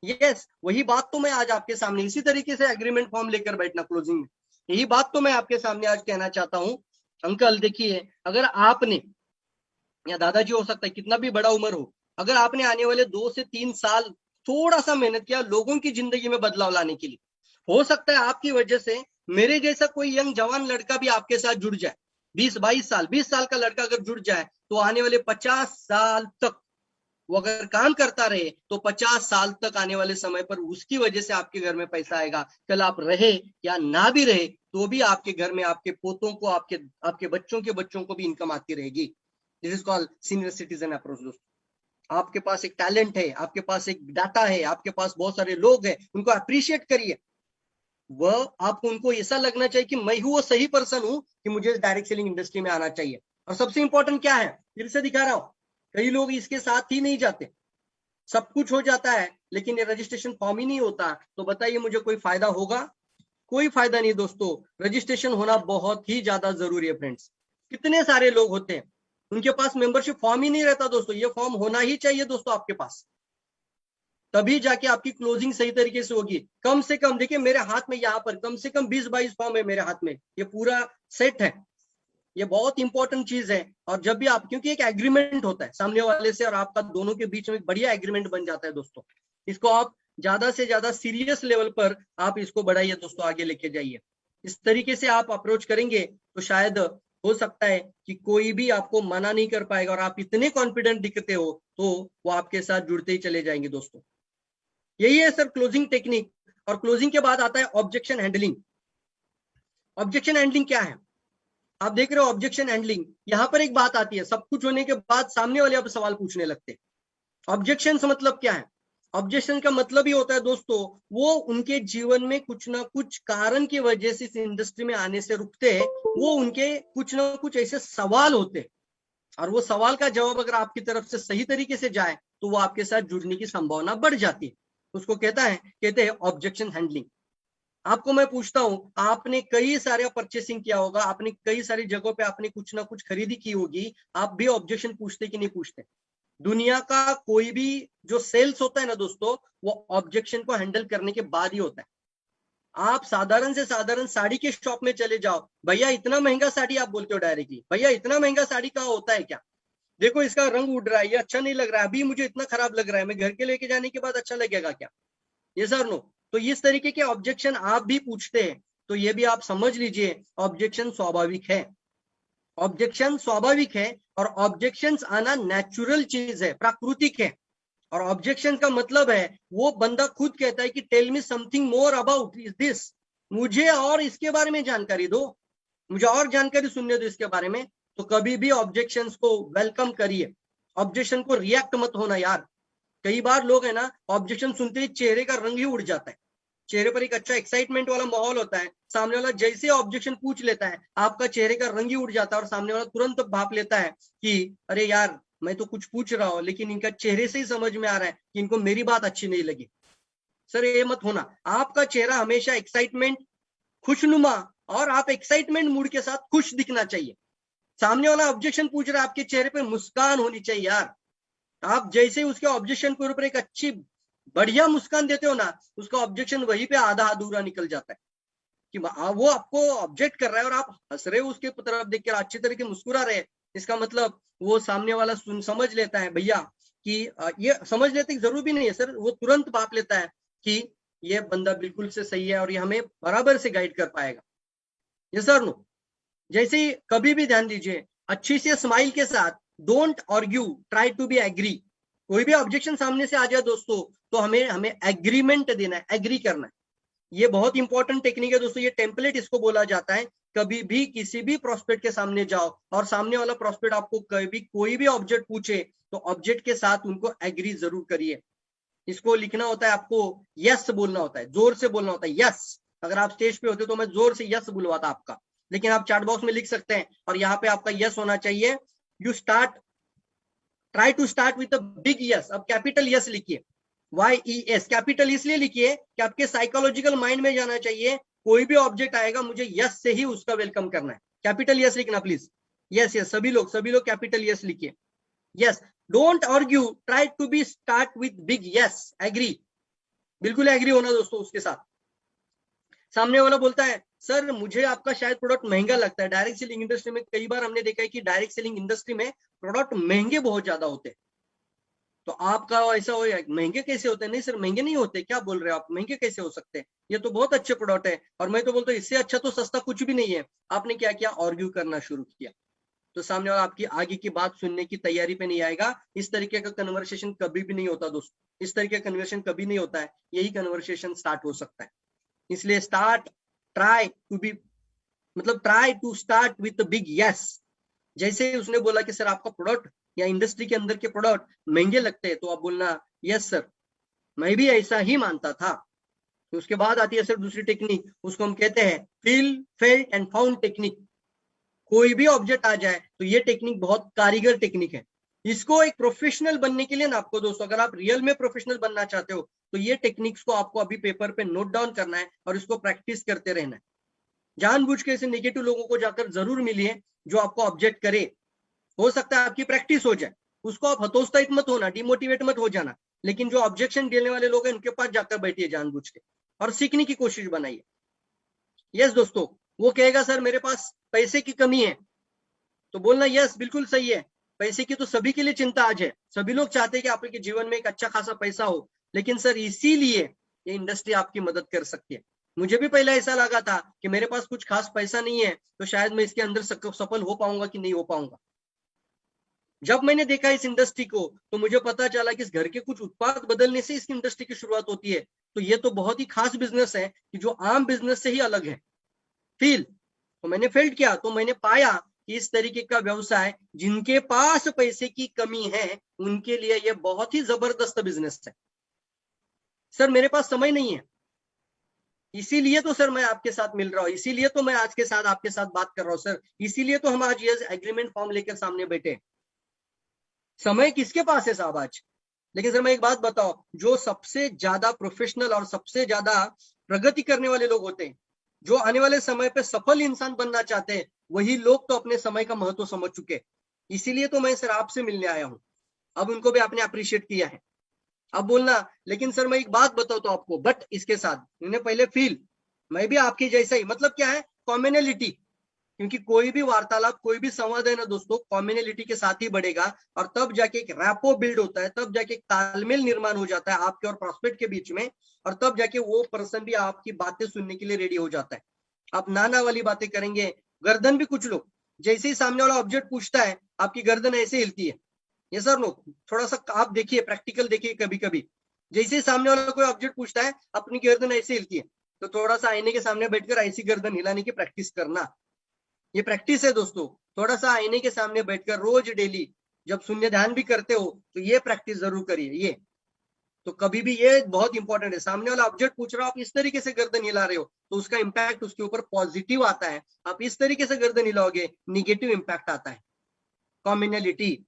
यस, वही बात तो मैं आज आपके सामने इसी तरीके से एग्रीमेंट फॉर्म लेकर बैठना क्लोजिंग में, यही बात तो मैं आपके सामने आज कहना चाहता हूँ। अंकल देखिए, अगर आपने, या दादाजी हो सकता है, कितना भी बड़ा उम्र हो, अगर आपने आने वाले 2 से 3 साल थोड़ा सा मेहनत किया लोगों की जिंदगी में बदलाव लाने के लिए, हो सकता है आपकी वजह से मेरे जैसा कोई यंग जवान लड़का भी आपके साथ जुड़ जाए। 20 22 साल, 20 साल का लड़का अगर जुड़ जाए, तो आने वाले 50 साल तक वो अगर काम करता रहे, तो 50 साल तक आने वाले समय पर उसकी वजह से आपके घर में पैसा आएगा। कल आप रहे या ना भी रहे, तो भी आपके घर में आपके पोतों को, आपके आपके बच्चों के बच्चों को भी इनकम आती रहेगी। This is called senior citizen approach दोस्तों। आपके पास एक टैलेंट है, आपके पास एक डाटा है, आपके पास बहुत सारे लोग हैं, उनको अप्रिशिएट करिए। वह आपको, उनको ऐसा लगना चाहिए कि मैं हूं वो सही पर्सन हूं कि मुझे डायरेक्ट सेलिंग इंडस्ट्री में आना चाहिए। और सबसे इंपॉर्टेंट क्या है, फिर से दिखा रहा हूं, कई लोग इसके साथ ही नहीं जाते। सब कुछ हो जाता है लेकिन ये रजिस्ट्रेशन फॉर्म ही नहीं होता, तो बताइए मुझे कोई फायदा होगा? कोई फायदा नहीं दोस्तों। रजिस्ट्रेशन होना बहुत ही ज्यादा जरूरी है फ्रेंड्स। कितने सारे लोग होते हैं उनके पास मेंबरशिप फॉर्म ही नहीं रहता दोस्तों, ये फॉर्म होना ही चाहिए दोस्तों आपके पास, तभी जाके आपकी क्लोजिंग सही तरीके से होगी। कम से कम देखिए मेरे हाथ में यहाँ पर कम से कम 20 22 फॉर्म है मेरे हाथ में, ये पूरा सेट है। ये बहुत इंपॉर्टेंट चीज है। और जब भी आप, क्योंकि एक एग्रीमेंट होता है सामने वाले से और आपका, दोनों के बीच में एक बढ़िया एग्रीमेंट बन जाता है दोस्तों। इसको आप ज्यादा से ज्यादा सीरियस लेवल पर आप इसको बढ़ाइए दोस्तों, आगे लेके जाइए। इस तरीके से आप अप्रोच करेंगे तो शायद हो सकता है कि कोई भी आपको मना नहीं कर पाएगा, और आप इतने कॉन्फिडेंट दिखते हो तो वो आपके साथ जुड़ते ही चले जाएंगे दोस्तों। यही है सर क्लोजिंग टेक्निक। और क्लोजिंग के बाद आता है ऑब्जेक्शन हैंडलिंग। ऑब्जेक्शन हैंडलिंग क्या है? आप देख रहे हो ऑब्जेक्शन हैंडलिंग, यहां पर एक बात आती है, सब कुछ होने के बाद सामने वाले अब सवाल पूछने लगते हैं। ऑब्जेक्शन मतलब क्या है? ऑब्जेक्शन का मतलब ही होता है दोस्तों, वो उनके जीवन में कुछ ना कुछ कारण की वजह से इस इंडस्ट्री में आने से रुकते हैं, वो उनके कुछ ना कुछ ऐसे सवाल होते हैं, और वो सवाल का जवाब अगर आपकी तरफ से सही तरीके से जाए तो वो आपके साथ जुड़ने की संभावना बढ़ जाती है। उसको कहते हैं ऑब्जेक्शन हैंडलिंग। आपको मैं पूछता हूं, आपने कई सारे परचेसिंग किया होगा, आपने कई सारी जगहों पे आपने कुछ ना कुछ खरीदी की होगी, आप भी ऑब्जेक्शन पूछते कि नहीं पूछते? दुनिया का कोई भी जो सेल्स होता है ना दोस्तों, वो ऑब्जेक्शन को हैंडल करने के बाद ही होता है। आप साधारण से साधारण साड़ी के शॉप में चले जाओ, भैया इतना महंगा साड़ी, आप बोलते हो डायरेक्टली, भैया इतना महंगा साड़ी का होता है क्या? देखो इसका रंग उड़ रहा है, ये अच्छा नहीं लग रहा है, अभी मुझे इतना खराब लग रहा है, मैं घर के लेके जाने के बाद अच्छा लगेगा क्या? ये सर नो। तो इस तरीके के ऑब्जेक्शन आप भी पूछते हैं, तो ये भी आप समझ लीजिए ऑब्जेक्शन स्वाभाविक है। ऑब्जेक्शन स्वाभाविक है, और ऑब्जेक्शंस आना नेचुरल चीज है, प्राकृतिक है। और ऑब्जेक्शन का मतलब है वो बंदा खुद कहता है कि tell me something more about this, मुझे और इसके बारे में जानकारी दो, मुझे और जानकारी सुनने दो इसके बारे में। तो कभी भी ऑब्जेक्शंस को वेलकम करिए, ऑब्जेक्शन को रिएक्ट मत होना यार। कई बार लोग है ना, ऑब्जेक्शन सुनते ही चेहरे का रंग ही उड़ जाता है, चेहरे पर एक अच्छा एक्साइटमेंट वाला माहौल होता है, सामने वाला जैसे ऑब्जेक्शन पूछ लेता है, आपका चेहरे का रंग ही उड़ जाता है, और सामने वाला तुरंत भाप लेता है कि अरे यार मैं तो कुछ पूछ रहा हूं, लेकिन इनका चेहरे से ही समझ में आ रहा है कि इनको मेरी बात अच्छी नहीं लगी। सर ये मत होना, आपका चेहरा हमेशा एक्साइटमेंट, खुशनुमा, और आप एक्साइटमेंट मूड के साथ खुश दिखना चाहिए। सामने वाला ऑब्जेक्शन पूछ रहा है, आपके चेहरे पर मुस्कान होनी चाहिए यार। आप जैसे उसके ऑब्जेक्शन के ऊपर एक अच्छी बढ़िया मुस्कान देते हो ना, उसका ऑब्जेक्शन वहीं पे आधा अधूरा निकल जाता है, कि वो आपको ऑब्जेक्ट कर रहा है और आप हंस रहे हो उसके तरफ देख कर, अच्छी तरीके मुस्कुरा रहे हैं, इसका मतलब वो सामने वाला समझ लेता है भैया कि ये समझ लेते, जरूर भी नहीं है सर, वो तुरंत भाप लेता है कि ये बंदा बिल्कुल से सही है और ये हमें बराबर से गाइड कर पाएगा। ये सर नो। जैसे ही कभी भी ध्यान दीजिए, अच्छी सी स्माइल के साथ, don't argue, try to be agree. कोई भी ऑब्जेक्शन सामने से आ जाए दोस्तों, तो हमें हमें एग्रीमेंट देना है, एग्री करना है। ये बहुत इंपॉर्टेंट टेक्निक है दोस्तों, ये टेम्पलेट इसको बोला जाता है। कभी भी किसी भी प्रोस्पेक्ट के सामने जाओ और सामने वाला प्रोस्पेक्ट आपको कभी कोई भी ऑब्जेक्ट पूछे, तो ऑब्जेक्ट के साथ उनको एग्री जरूर करिए। इसको लिखना होता है आपको, यस बोलना होता है, जोर से बोलना होता है यस। अगर आप स्टेज पे होते तो मैं जोर से यस बुलवाता आपका, लेकिन आप चैट बॉक्स में लिख सकते हैं, और यहाँ पे आपका यस होना चाहिए। You start, try to start with a big yes. अब कैपिटल यस लिखिए, YES कैपिटल इसलिए लिखिए कि आपके साइकोलॉजिकल माइंड में जाना चाहिए, कोई भी ऑब्जेक्ट आएगा मुझे यस से ही उसका वेलकम करना है। कैपिटल यस लिखना प्लीज, यस यस, सभी लोग कैपिटल यस लिखिए। Yes, don't argue, try to be start with big yes, agree, बिल्कुल एग्री होना दोस्तों उसके साथ। सामने वाला बोलता है सर मुझे आपका शायद प्रोडक्ट महंगा लगता है, डायरेक्ट सेलिंग इंडस्ट्री में कई बार हमने देखा है कि डायरेक्ट सेलिंग इंडस्ट्री में प्रोडक्ट महंगे बहुत ज्यादा होते हैं। तो आपका ऐसा हो, महंगे कैसे होते हैं? नहीं सर महंगे नहीं होते, क्या बोल रहे हो आप, महंगे कैसे हो सकते हैं, ये तो बहुत अच्छे प्रोडक्ट है। और मैं तो बोलता हूँ इससे अच्छा तो सस्ता कुछ भी नहीं है। आपने क्या किया, आर्ग्यू करना शुरू किया, तो सामने वाला आपकी आगे की बात सुनने की तैयारी पे नहीं आएगा। इस तरीके का कन्वर्सेशन कभी भी नहीं होता दोस्तों, इस तरीके का कन्वर्सेशन कभी नहीं होता है, यही कन्वर्सेशन स्टार्ट हो सकता है। इसलिए स्टार्ट, ट्राई टू बी, मतलब try to start with big yes. जैसे उसने बोला कि सर आपका प्रोडक्ट या इंडस्ट्री के अंदर के प्रोडक्ट महंगे लगते हैं, तो आप बोलना यस सर, मैं भी ऐसा ही मानता था। तो उसके बाद आती है सर दूसरी टेक्निक, उसको हम कहते हैं feel, felt and found technique. कोई भी ऑब्जेक्ट आ जाए तो ये टेक्निक बहुत कारीगर टेक्निक है। इसको एक प्रोफेशनल बनने के लिए ना आपको दोस्तों, अगर आप रियल में प्रोफेशनल बनना चाहते हो, तो ये टेक्निक्स को आपको अभी पेपर पे नोट डाउन करना है और इसको प्रैक्टिस करते रहना है। जानबूझ के ऐसे नेगेटिव लोगों को जाकर जरूर मिलिए जो आपको ऑब्जेक्ट करे, हो सकता है आपकी प्रैक्टिस हो जाए। उसको आप हतोत्साहित मत होना, डिमोटिवेट मत हो जाना, लेकिन जो ऑब्जेक्शन देने वाले लोग हैं उनके पास जाकर बैठिए जानबूझ के, और सीखने की कोशिश बनाइए। यस दोस्तों, वो कहेगा सर मेरे पास पैसे की कमी है, तो बोलना यस बिल्कुल सही है, पैसे की तो सभी के लिए चिंता आज है, सभी लोग चाहते हैं कि आपके जीवन में एक अच्छा खासा पैसा हो, लेकिन सर इसीलिए ये इंडस्ट्री आपकी मदद कर सकती है। मुझे भी पहले ऐसा लगा था कि मेरे पास कुछ खास पैसा नहीं है, तो शायद मैं इसके अंदर सफल हो पाऊंगा कि नहीं हो पाऊंगा। जब मैंने देखा इस इंडस्ट्री को, तो मुझे पता चला कि इस घर के कुछ उत्पाद बदलने से इस इंडस्ट्री की शुरुआत होती है। तो ये तो बहुत ही खास बिजनेस है कि जो आम बिजनेस से ही अलग है। फील, तो मैंने फेल्ड किया, तो मैंने पाया कि इस तरीके का व्यवसाय जिनके पास पैसे की कमी है उनके लिए ये बहुत ही जबरदस्त बिजनेस है। सर मेरे पास समय नहीं है, इसीलिए तो सर मैं आपके साथ मिल रहा हूँ, इसीलिए तो मैं आज के साथ आपके साथ बात कर रहा हूँ सर, इसीलिए तो हम आज ये एग्रीमेंट फॉर्म लेकर सामने बैठे। समय किसके पास है साहब आज? लेकिन सर मैं एक बात बताओ, जो सबसे ज्यादा प्रोफेशनल और सबसे ज्यादा प्रगति करने वाले लोग होते हैं, जो आने वाले समय पे सफल इंसान बनना चाहते हैं, वही लोग तो अपने समय का महत्व समझ चुके। इसीलिए तो मैं सर आपसे मिलने आया हूं। अब उनको भी आपने अप्रिशिएट किया है, अब बोलना लेकिन सर मैं एक बात बताता हूं आपको, बट इसके साथ मैंने पहले फील, मैं भी आपकी जैसा ही, मतलब क्या है, कॉम्युनलिटी। क्योंकि कोई भी वार्तालाप, कोई भी संवाद है ना दोस्तों, कॉम्युनलिटी के साथ ही बढ़ेगा, और तब जाके एक रैपो बिल्ड होता है, तब जाके एक तालमेल निर्माण हो जाता है आपके और प्रोस्पेक्ट के बीच में, और तब जाके वो पर्सन भी आपकी बातें सुनने के लिए रेडी हो जाता है। आप नाना वाली बातें करेंगे, गर्दन भी कुछ लोग, जैसे ही सामने वाला ऑब्जेक्ट पूछता है आपकी गर्दन ऐसे हिलती है। ये सर लोग थोड़ा सा आप देखिए, प्रैक्टिकल देखिए, कभी कभी जैसे ही सामने वाला कोई ऑब्जेक्ट पूछता है अपनी गर्दन ऐसे हिलती है, तो थोड़ा सा आईने के सामने बैठकर ऐसी गर्दन हिलाने की प्रैक्टिस करना। ये प्रैक्टिस है दोस्तों, थोड़ा सा आईने के सामने बैठकर रोज डेली जब शून्य ध्यान भी करते हो तो ये प्रैक्टिस जरूर करिए। ये तो कभी भी ये बहुत इंपॉर्टेंट है, सामने वाला ऑब्जेक्ट पूछ रहा हो, आप इस तरीके से गर्दन हिला रहे हो तो उसका इंपैक्ट उसके ऊपर पॉजिटिव आता है। आप इस तरीके से गर्दन हिलाओगे, निगेटिव इंपैक्ट आता है। कॉम्युनलिटी,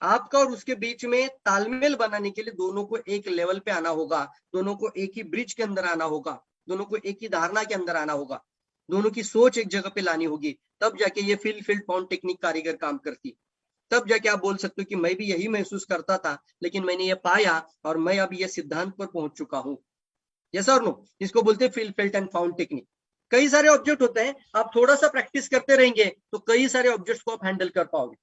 आपका और उसके बीच में तालमेल बनाने के लिए दोनों को एक लेवल पे आना होगा, दोनों को एक ही ब्रिज के अंदर आना होगा, दोनों को एक ही धारणा के अंदर आना होगा, दोनों की सोच एक जगह पे लानी होगी, तब जाके ये फील्ड फाउंड टेक्निक कारीगर काम करती। तब जाके आप बोल सकते हो कि मैं भी यही महसूस करता था, लेकिन मैंने ये पाया और मैं अब ये सिद्धांत पर पहुंच चुका हूँ। यस और नो, इसको बोलते हैं फील्ड एंड फाउंड टेक्निक। कई सारे ऑब्जेक्ट होते हैं, आप थोड़ा सा प्रैक्टिस करते रहेंगे तो कई सारे ऑब्जेक्ट्स को आप हैंडल कर पाओगे।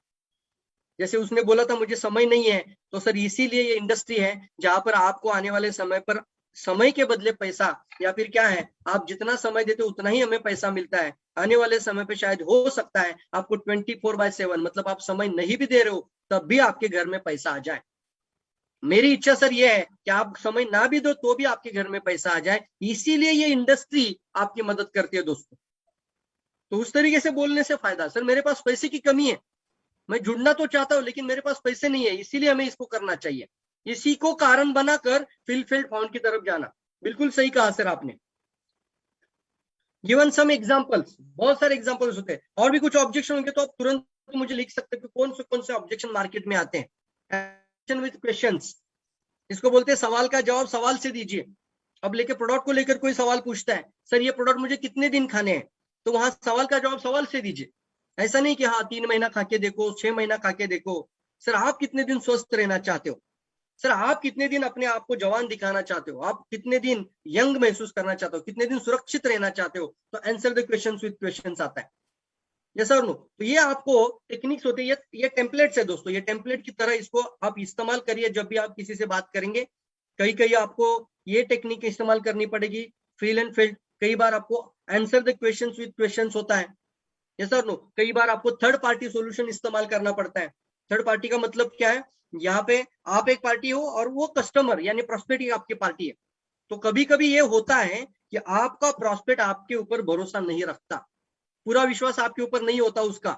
जैसे उसने बोला था मुझे समय नहीं है, तो सर इसीलिए ये इंडस्ट्री है जहां पर आपको आने वाले समय पर समय के बदले पैसा, या फिर क्या है, आप जितना समय देते हो उतना ही हमें पैसा मिलता है। आने वाले समय पे शायद हो सकता है आपको 24/7, मतलब आप समय नहीं भी दे रहे हो तब भी आपके घर में पैसा आ जाए। मेरी इच्छा सर ये है कि आप समय ना भी दो तो भी आपके घर में पैसा आ जाए, इसीलिए ये इंडस्ट्री आपकी मदद करती है दोस्तों। तो उस तरीके से बोलने से फायदा, सर मेरे पास पैसे की कमी है, मैं जुड़ना तो चाहता हूं लेकिन मेरे पास पैसे नहीं है, इसीलिए हमें इसको करना चाहिए, इसी को कारण बनाकर फील्ड फाउंड की तरफ जाना। बिल्कुल सही कहा सर आपने। गिवन सम एग्जांपल्स, बहुत सारे एग्जांपल्स होते हैं, और भी कुछ ऑब्जेक्शन होंगे तो आप तुरंत मुझे लिख सकते हैं कि कौन से ऑब्जेक्शन मार्केट में आते हैं। विद क्वेश्चंस, इसको बोलते हैं सवाल का जवाब सवाल से दीजिए। अब लेके प्रोडक्ट को लेकर कोई सवाल पूछता है, सर ये प्रोडक्ट मुझे कितने दिन खाने हैं, तो वहां सवाल का जवाब सवाल से दीजिए। ऐसा नहीं कि हाँ 3 महीना खा के देखो, 6 महीना खा के देखो। सर आप कितने दिन स्वस्थ रहना चाहते हो, सर आप कितने दिन अपने आप को जवान दिखाना चाहते हो, आप कितने दिन यंग महसूस करना चाहते हो, कितने दिन सुरक्षित रहना चाहते हो, तो answer the question with question आता है। यस और नो, तो ये आपको टेक्निक्स होती है, ये टेम्पलेट्स है दोस्तों, ये टेम्पलेट की तरह इसको आप इस्तेमाल करिए जब भी आप किसी से बात करेंगे। कई कई आपको ये टेक्निक इस्तेमाल करनी पड़ेगी, फील एंड फील्ड, कई बार आपको answer the questions with questions होता है। यस और नो, कई बार आपको थर्ड पार्टी सॉल्यूशन इस्तेमाल करना पड़ता है। थर्ड पार्टी का मतलब क्या है, यहाँ पे आप एक पार्टी हो और वो कस्टमर यानी प्रोस्पेक्ट आपकी पार्टी है। तो कभी कभी ये होता है कि आपका प्रोस्पेक्ट आपके ऊपर भरोसा नहीं रखता, पूरा विश्वास आपके ऊपर नहीं होता उसका,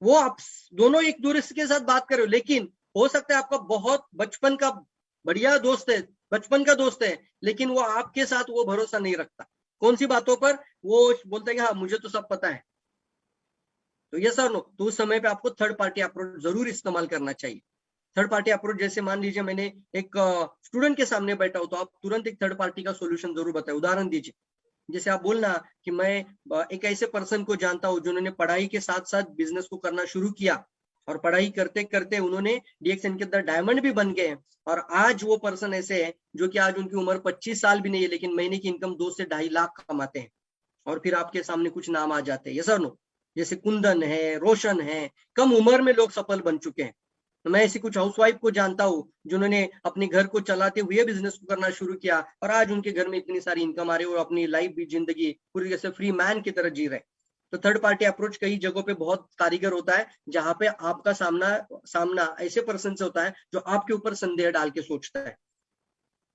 वो आप दोनों एक दूसरे के साथ बात कर रहे हो, लेकिन हो सकता है आपका बहुत बचपन का बढ़िया दोस्त है, बचपन का दोस्त है, लेकिन वो आपके साथ वो भरोसा नहीं रखता। कौन सी बातों पर? वो बोलते हैं कि हाँ मुझे तो सब पता है। तो ये सर नो, तो उस समय पे आपको थर्ड पार्टी अप्रोच जरूर इस्तेमाल करना चाहिए। थर्ड पार्टी अप्रोच, जैसे मान लीजिए मैंने एक स्टूडेंट के सामने बैठा हूं तो आप तुरंत एक थर्ड पार्टी का सोल्यूशन जरूर बताए, उदाहरण दीजिए। जैसे आप बोलना कि मैं एक ऐसे पर्सन को जानता हूँ जिन्होंने पढ़ाई के साथ साथ बिजनेस को करना शुरू किया, और पढ़ाई करते करते उन्होंने डीएक्सएन के अंदर डायमंड भी बन गए, और आज वो पर्सन ऐसे है जो कि आज उनकी उम्र 25 साल भी नहीं है, लेकिन महीने की इनकम 2 से 2.5 लाख कमाते हैं। और फिर आपके सामने कुछ नाम आ जाते हैं, यस और नो, जैसे कुंदन है, रोशन है, कम उम्र में लोग सफल बन चुके हैं। तो मैं ऐसी कुछ हाउसवाइफ को जानता हूँ जिन्होंने अपने घर को चलाते हुए बिजनेस को करना शुरू किया, और आज उनके घर में इतनी सारी इनकम आ रही है और अपनी लाइफ भी, जिंदगी पूरी जैसे फ्री मैन की तरह जी रहे। तो थर्ड पार्टी अप्रोच कई जगहों पे बहुत कारीगर होता है, जहां पे आपका सामना ऐसे पर्सन से होता है जो आपके ऊपर संदेह डाल के सोचता है।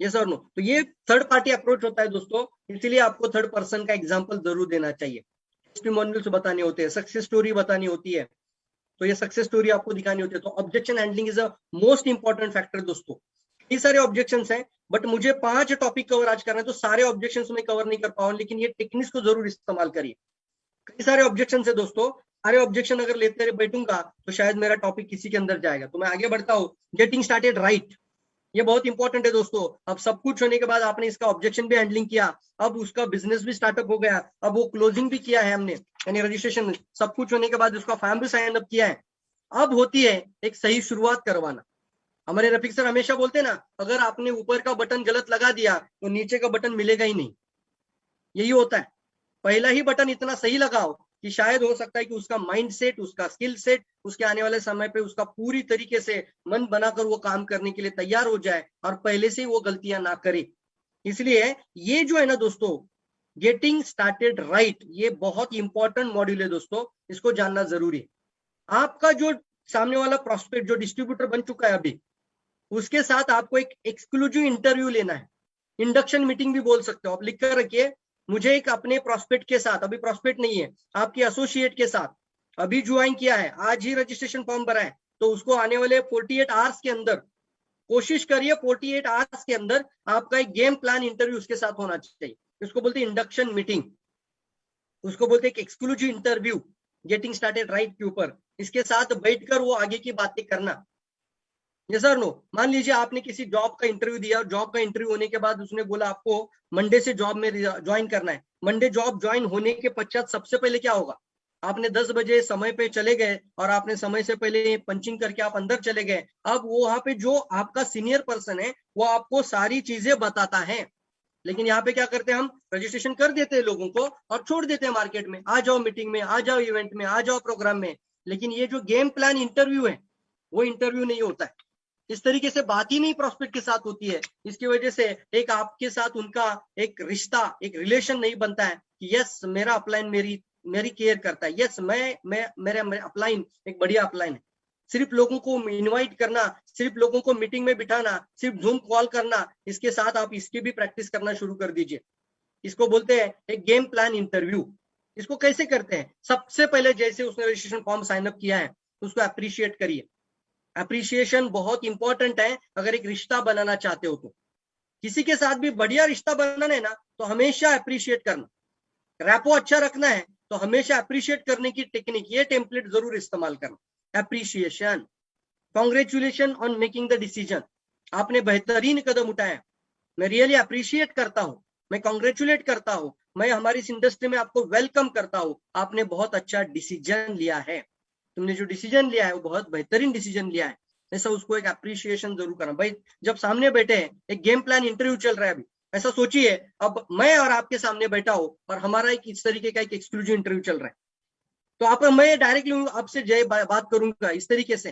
यस और नो, तो ये थर्ड पार्टी अप्रोच होता है दोस्तों, इसलिए आपको थर्ड पर्सन का एग्जाम्पल जरूर देना चाहिए। टेस्टिमोनियल्स बताने होते हैं, सक्सेस स्टोरी बतानी होती है, तो ये सक्सेस स्टोरी आपको दिखानी होती है। तो objection handling is a most important factor दोस्तों। कई सारे ऑब्जेक्शंस हैं, बट मुझे 5 टॉपिक कवर आज करना है, तो सारे ऑब्जेक्शंस में कवर नहीं कर पाऊंगा, लेकिन ये टेक्निक्स को जरूर इस्तेमाल करिए। कई सारे ऑब्जेक्शन है दोस्तों, सारे ऑब्जेक्शन अगर लेते बैठूंगा तो शायद मेरा टॉपिक किसी के अंदर जाएगा। तो मैं आगे बढ़ता हूँ। गेटिंग स्टार्टेड राइट, ये बहुत इंपॉर्टेंट है दोस्तों। अब सब कुछ होने के बाद आपने इसका ऑब्जेक्शन भी हैंडलिंग किया, अब उसका बिजनेस भी स्टार्टअप हो गया, अब वो क्लोजिंग भी किया है हमने, यानी रजिस्ट्रेशन, सब कुछ होने के बाद उसका फॉर्म भी साइन अप किया है। अब होती है एक सही शुरुआत करवाना। हमारे रफीक सर हमेशा बोलते हैं ना, अगर आपने ऊपर का बटन गलत लगा दिया तो नीचे का बटन मिलेगा ही नहीं। यही होता है, पहला ही बटन इतना सही लगाओ कि शायद हो सकता है कि उसका माइंड सेट, उसका स्किल सेट, उसके आने वाले समय पे उसका पूरी तरीके से मन बनाकर वो काम करने के लिए तैयार हो जाए और पहले से ही वो गलतियां ना करे। इसलिए ये जो है ना दोस्तों, गेटिंग स्टार्टेड राइट, ये बहुत इंपॉर्टेंट मॉड्यूल है दोस्तों, इसको जानना जरूरी है। आपका जो सामने वाला प्रोस्पेक्ट जो डिस्ट्रीब्यूटर बन चुका है अभी, उसके साथ आपको एक एक्सक्लूसिव इंटरव्यू लेना है, इंडक्शन मीटिंग भी बोल सकते हो आप, लिख कर रखिए। मुझे एक अपने प्रोस्पेक्ट के साथ, अभी प्रोस्पेक्ट नहीं है, आपके एसोसिएट के साथ अभी ज्वाइन किया है, आज ही रजिस्ट्रेशन फॉर्म भरा है, तो उसको आने वाले 48 आवर्स के अंदर कोशिश करिए, 48 आवर्स के अंदर आपका एक गेम प्लान इंटरव्यू उसके साथ होना चाहिए। उसको बोलते हैं इंडक्शन मीटिंग, उसको बोलते हैं एक exclusive interview getting started right के ऊपर। इसके साथ बैठकर वो आगे की बातें करना। ये सर नो, मान लीजिए आपने किसी जॉब का इंटरव्यू दिया, जॉब का इंटरव्यू होने के बाद उसने बोला आपको मंडे से जॉब में ज्वाइन करना है। मंडे जॉब ज्वाइन होने के पश्चात सबसे पहले क्या होगा, आपने 10 बजे समय पे चले गए और आपने समय से पहले पंचिंग करके आप अंदर चले गए। अब वो वहां पे जो आपका सीनियर पर्सन है वो आपको सारी चीजें बताता है, लेकिन यहाँ पे क्या करते हैं हम, रजिस्ट्रेशन कर देते हैं लोगों को और छोड़ देते हैं मार्केट में, आ जाओ मीटिंग में, आ जाओ इवेंट में, आ जाओ प्रोग्राम में। लेकिन ये जो गेम प्लान इंटरव्यू है वो इंटरव्यू नहीं होता है। इस तरीके से बात ही नहीं प्रोस्पेक्ट के साथ होती है। इसकी वजह से एक आपके साथ उनका एक रिश्ता, एक रिलेशन नहीं बनता है कि यस मेरा अपलाइन मेरी मेरी केयर करता है, यस मैं मेरा अपलाइन एक बढ़िया अपलाइन है। सिर्फ लोगों को इनवाइट करना, सिर्फ लोगों को मीटिंग में बिठाना, सिर्फ जूम कॉल करना, इसके साथ आप इसकी भी प्रैक्टिस करना शुरू कर दीजिए। इसको बोलते हैं एक गेम प्लान इंटरव्यू। इसको कैसे करते हैं, सबसे पहले जैसे उसने रजिस्ट्रेशन फॉर्म साइन अप किया है उसको अप्रिशिएट करिए। अप्रिसिएशन बहुत इंपॉर्टेंट है अगर एक रिश्ता बनाना चाहते हो तो। किसी के साथ भी बढ़िया रिश्ता बनाना है ना तो हमेशा अप्रिशिएट करना, रैपो अच्छा रखना है तो हमेशा अप्रिशिएट करने की टेक्निक, ये टेम्पलेट जरूर इस्तेमाल करना। Appreciation, congratulation on making the decision, आपने बेहतरीन कदम उठाया, मैं रियली अप्रिशिएट करता हूं, मैं कॉन्ग्रेचुलेट करता हूं, मैं हमारी इस इंडस्ट्री में आपको वेलकम करता हूं, आपने बहुत अच्छा डिसीजन लिया है, तुमने जो डिसीजन लिया है वो बहुत बेहतरीन डिसीजन लिया है। ऐसा उसको एक अप्रिशिएशन जरूर करना। भाई जब सामने बैठे हैं, एक गेम प्लान इंटरव्यू चल रहा है अभी, ऐसा सोचिए अब मैं और आपके सामने बैठा हो और हमारा एक इस तरीके का एक एक्सक्लूसिव इंटरव्यू चल रहा है, तो आप मैं डायरेक्टली आपसे जय बात करूंगा इस तरीके से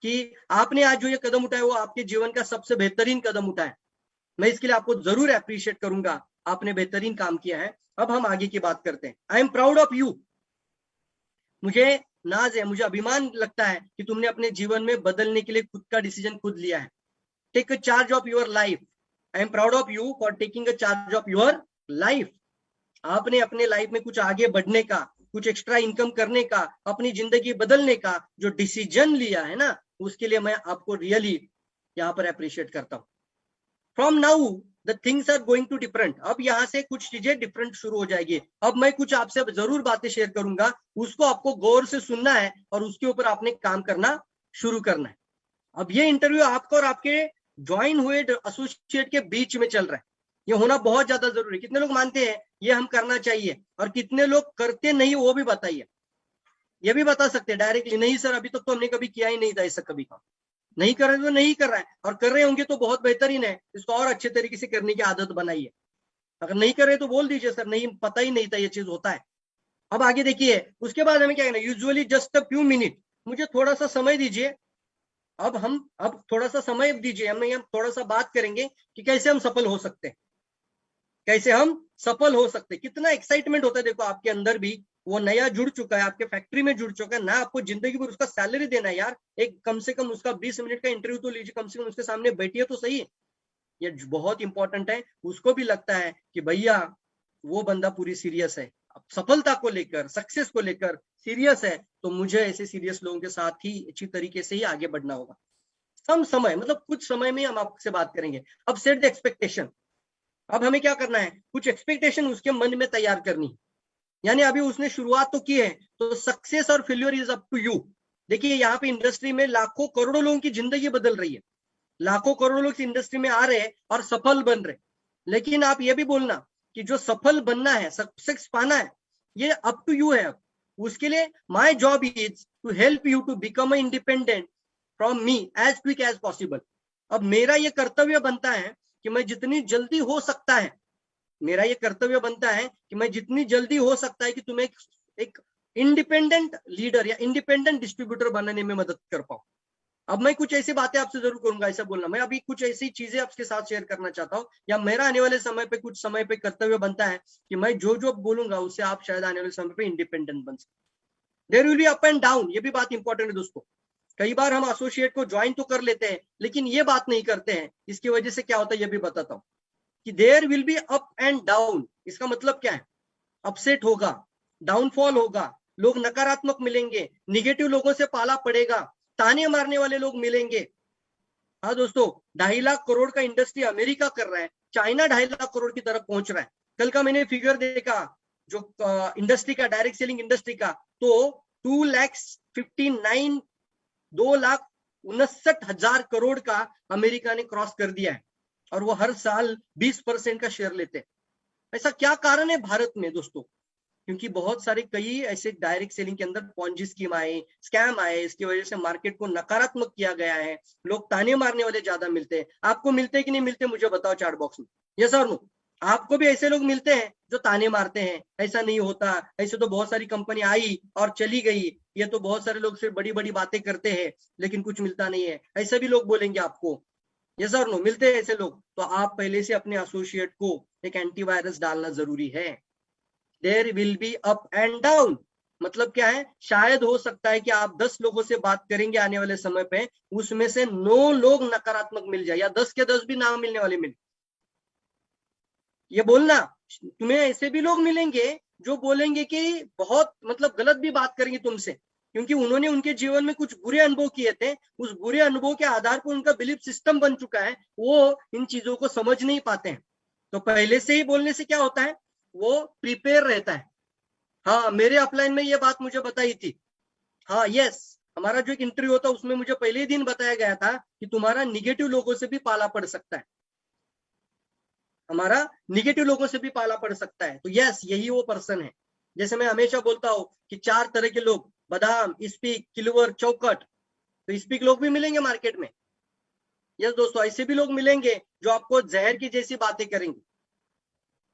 कि आपने आज जो ये कदम उठाया वो आपके जीवन का सबसे बेहतरीन कदम उठाया, मैं इसके लिए आपको जरूर अप्रिशिएट करूंगा, आपने बेहतरीन काम किया है। अब हम आगे की बात करते हैं। आई एम प्राउड ऑफ यू, मुझे नाज है, मुझे अभिमान लगता है कि तुमने अपने जीवन में बदलने के लिए खुद का डिसीजन खुद लिया है। Take a charge of your life, I am proud of you for taking a charge of your life. आपने अपने लाइफ में कुछ आगे बढ़ने का, कुछ एक्स्ट्रा इनकम करने का, अपनी जिंदगी बदलने का जो डिसीजन लिया है ना, उसके लिए मैं आपको रियली यहाँ पर अप्रिशिएट करता हूँ। From now the things are going to different, अब यहाँ से कुछ चीजें डिफरेंट शुरू हो जाएगी। अब मैं कुछ आपसे जरूर बातें शेयर करूंगा, उसको आपको गौर से सुनना है और उसके ऊपर आपने काम करना शुरू करना है। अब ये इंटरव्यू आपको और आपके ज्वाइन हुए एसोसिएट के बीच में चल रहा है, ये होना बहुत ज्यादा जरूरी है। कितने लोग मानते हैं ये हम करना चाहिए और कितने लोग करते नहीं, वो भी बताइए। ये भी बता सकते हैं डायरेक्टली, नहीं सर अभी तक तो हमने कभी किया ही नहीं था ऐसा, कभी का नहीं कर रहे तो नहीं कर रहा है, और कर रहे होंगे तो बहुत बेहतरीन है, इसको और अच्छे तरीके से करने की आदत बनाइए। अगर नहीं कर रहे तो बोल दीजिए सर नहीं पता ही नहीं था ये चीज होता है। अब आगे देखिए, उसके बाद हमें क्या कहना, usually just a few minute, मुझे थोड़ा सा समय दीजिए। अब थोड़ा सा समय दीजिए, हम थोड़ा सा बात करेंगे कि कैसे हम सफल हो सकते हैं, कैसे हम सफल हो सकते हैं। कितना एक्साइटमेंट होता है देखो आपके अंदर भी, वो नया जुड़ चुका है, आपके फैक्ट्री में जुड़ चुका है ना, आपको जिंदगी भर उसका सैलरी देना है यार, एक कम से कम उसका 20 मिनट का इंटरव्यू तो लीजिए, कम से कम उसके सामने बैठिए तो सही। ये बहुत इंपॉर्टेंट है, उसको भी लगता है कि भैया वो बंदा पूरी सीरियस है, सफलता को लेकर, सक्सेस को लेकर सीरियस है, तो मुझे ऐसे सीरियस लोगों के साथ ही अच्छी तरीके से ही आगे बढ़ना होगा। कम समय, मतलब कुछ समय में हम आपसे बात करेंगे। अब सेट द एक्सपेक्टेशन। अब हमें क्या करना है, कुछ एक्सपेक्टेशन उसके मन में तैयार करनी है। यानी अभी उसने शुरुआत तो की है, तो सक्सेस और failure is up to you. देखिए यहाँ पे इंडस्ट्री में लाखों करोड़ों लोगों की जिंदगी बदल रही है, लाखों करोड़ों लोग इंडस्ट्री में आ रहे हैं और सफल बन रहे, लेकिन आप ये भी बोलना कि जो सफल बनना है, सक्सेस पाना है, ये अप टू यू है। अब उसके लिए my job is to help you to become independent from me as quick as possible. अब मेरा ये कर्तव्य बनता है कि मैं जितनी जल्दी हो सकता है, मेरा ये कर्तव्य बनता है कि मैं जितनी जल्दी हो सकता है कि तुम्हें एक इंडिपेंडेंट लीडर या इंडिपेंडेंट डिस्ट्रीब्यूटर बनने में मदद कर पाऊं। अब मैं कुछ ऐसी बातें आपसे जरूर करूंगा, ऐसा बोलना, मैं अभी कुछ ऐसी चीजें आपके साथ शेयर करना चाहता हूँ, या मेरा आने वाले समय पे कुछ समय पे कर्तव्य बनता है कि मैं जो जो बोलूंगा उससे आप शायद आने वाले समय पे इंडिपेंडेंट बन सकते। There will be up and down, ये भी बात इंपॉर्टेंट है दोस्तों। कई बार हम एसोसिएट को ज्वाइन तो कर लेते हैं, लेकिन ये बात नहीं करते हैं, इसकी वजह से क्या होता है ये भी बताता हूँ कि there will be up and down. इसका मतलब क्या है, अपसेट होगा, डाउनफॉल होगा, लोग नकारात्मक मिलेंगे, निगेटिव लोगों से पाला पड़ेगा, ताने मारने वाले लोग मिलेंगे। हाँ दोस्तों, 2.5 लाख करोड़ का इंडस्ट्री अमेरिका कर रहा है, चाइना 2.5 लाख करोड़ की तरफ पहुंच रहा है। कल का मैंने फिगर देखा जो इंडस्ट्री का, डायरेक्ट सेलिंग इंडस्ट्री का, तो 2,59,000 करोड़ का अमेरिका ने क्रॉस कर दिया है, और वो हर साल 20% का शेयर लेते हैं। ऐसा क्या कारण है भारत में दोस्तों? क्योंकि बहुत सारे कई ऐसे डायरेक्ट सेलिंग के अंदर पॉन्जी स्कीम आए, स्कैम आए, इसकी वजह से मार्केट को नकारात्मक किया गया है, लोग ताने मारने वाले ज्यादा मिलते हैं। आपको मिलते हैं कि नहीं मिलते, मुझे बताओ चैट बॉक्स में, यस और नो। आपको भी ऐसे लोग मिलते हैं जो ताने मारते हैं, ऐसा नहीं होता, ऐसे तो बहुत सारी कंपनी आई और चली गई, ये तो बहुत सारे लोग सिर्फ बड़ी बड़ी बातें करते हैं लेकिन कुछ मिलता नहीं है, ऐसे भी लोग बोलेंगे आपको, यस और नो, मिलते हैं ऐसे लोग। तो आप पहले से अपने एसोसिएट को एक एंटीवायरस डालना जरूरी है। There will be up and down, मतलब क्या है, शायद हो सकता है कि आप 10 लोगों से बात करेंगे आने वाले समय पे, उसमें से 9 लोग नकारात्मक मिल जाए, या 10 के 10 भी ना मिलने वाले मिले। ये बोलना, तुम्हें ऐसे भी लोग मिलेंगे जो बोलेंगे कि बहुत, मतलब गलत भी बात करेंगे तुमसे, क्योंकि उन्होंने उनके जीवन में कुछ बुरे अनुभव किए थे, उस बुरे अनुभव के आधार पर उनका बिलीफ सिस्टम बन चुका है, वो इन चीजों को समझ नहीं पाते हैं। तो पहले से ही बोलने से क्या होता है, वो प्रिपेयर रहता है। हाँ, मेरे अपलाइन में ये बात मुझे बताई थी। हाँ यस, हमारा जो एक इंटरव्यू होता उसमें मुझे पहले ही दिन बताया गया था कि तुम्हारा निगेटिव लोगों से भी पाला पड़ सकता है, हमारा निगेटिव लोगों से भी पाला पड़ सकता है। तो यस, यही वो पर्सन है। जैसे मैं हमेशा बोलता हूँ कि 4 तरह के लोग, बादाम, स्पीक, किलवर, चौकट, तो स्पीक लोग भी मिलेंगे मार्केट में। यस दोस्तों, ऐसे भी लोग मिलेंगे जो आपको जहर की जैसी बातें करेंगे,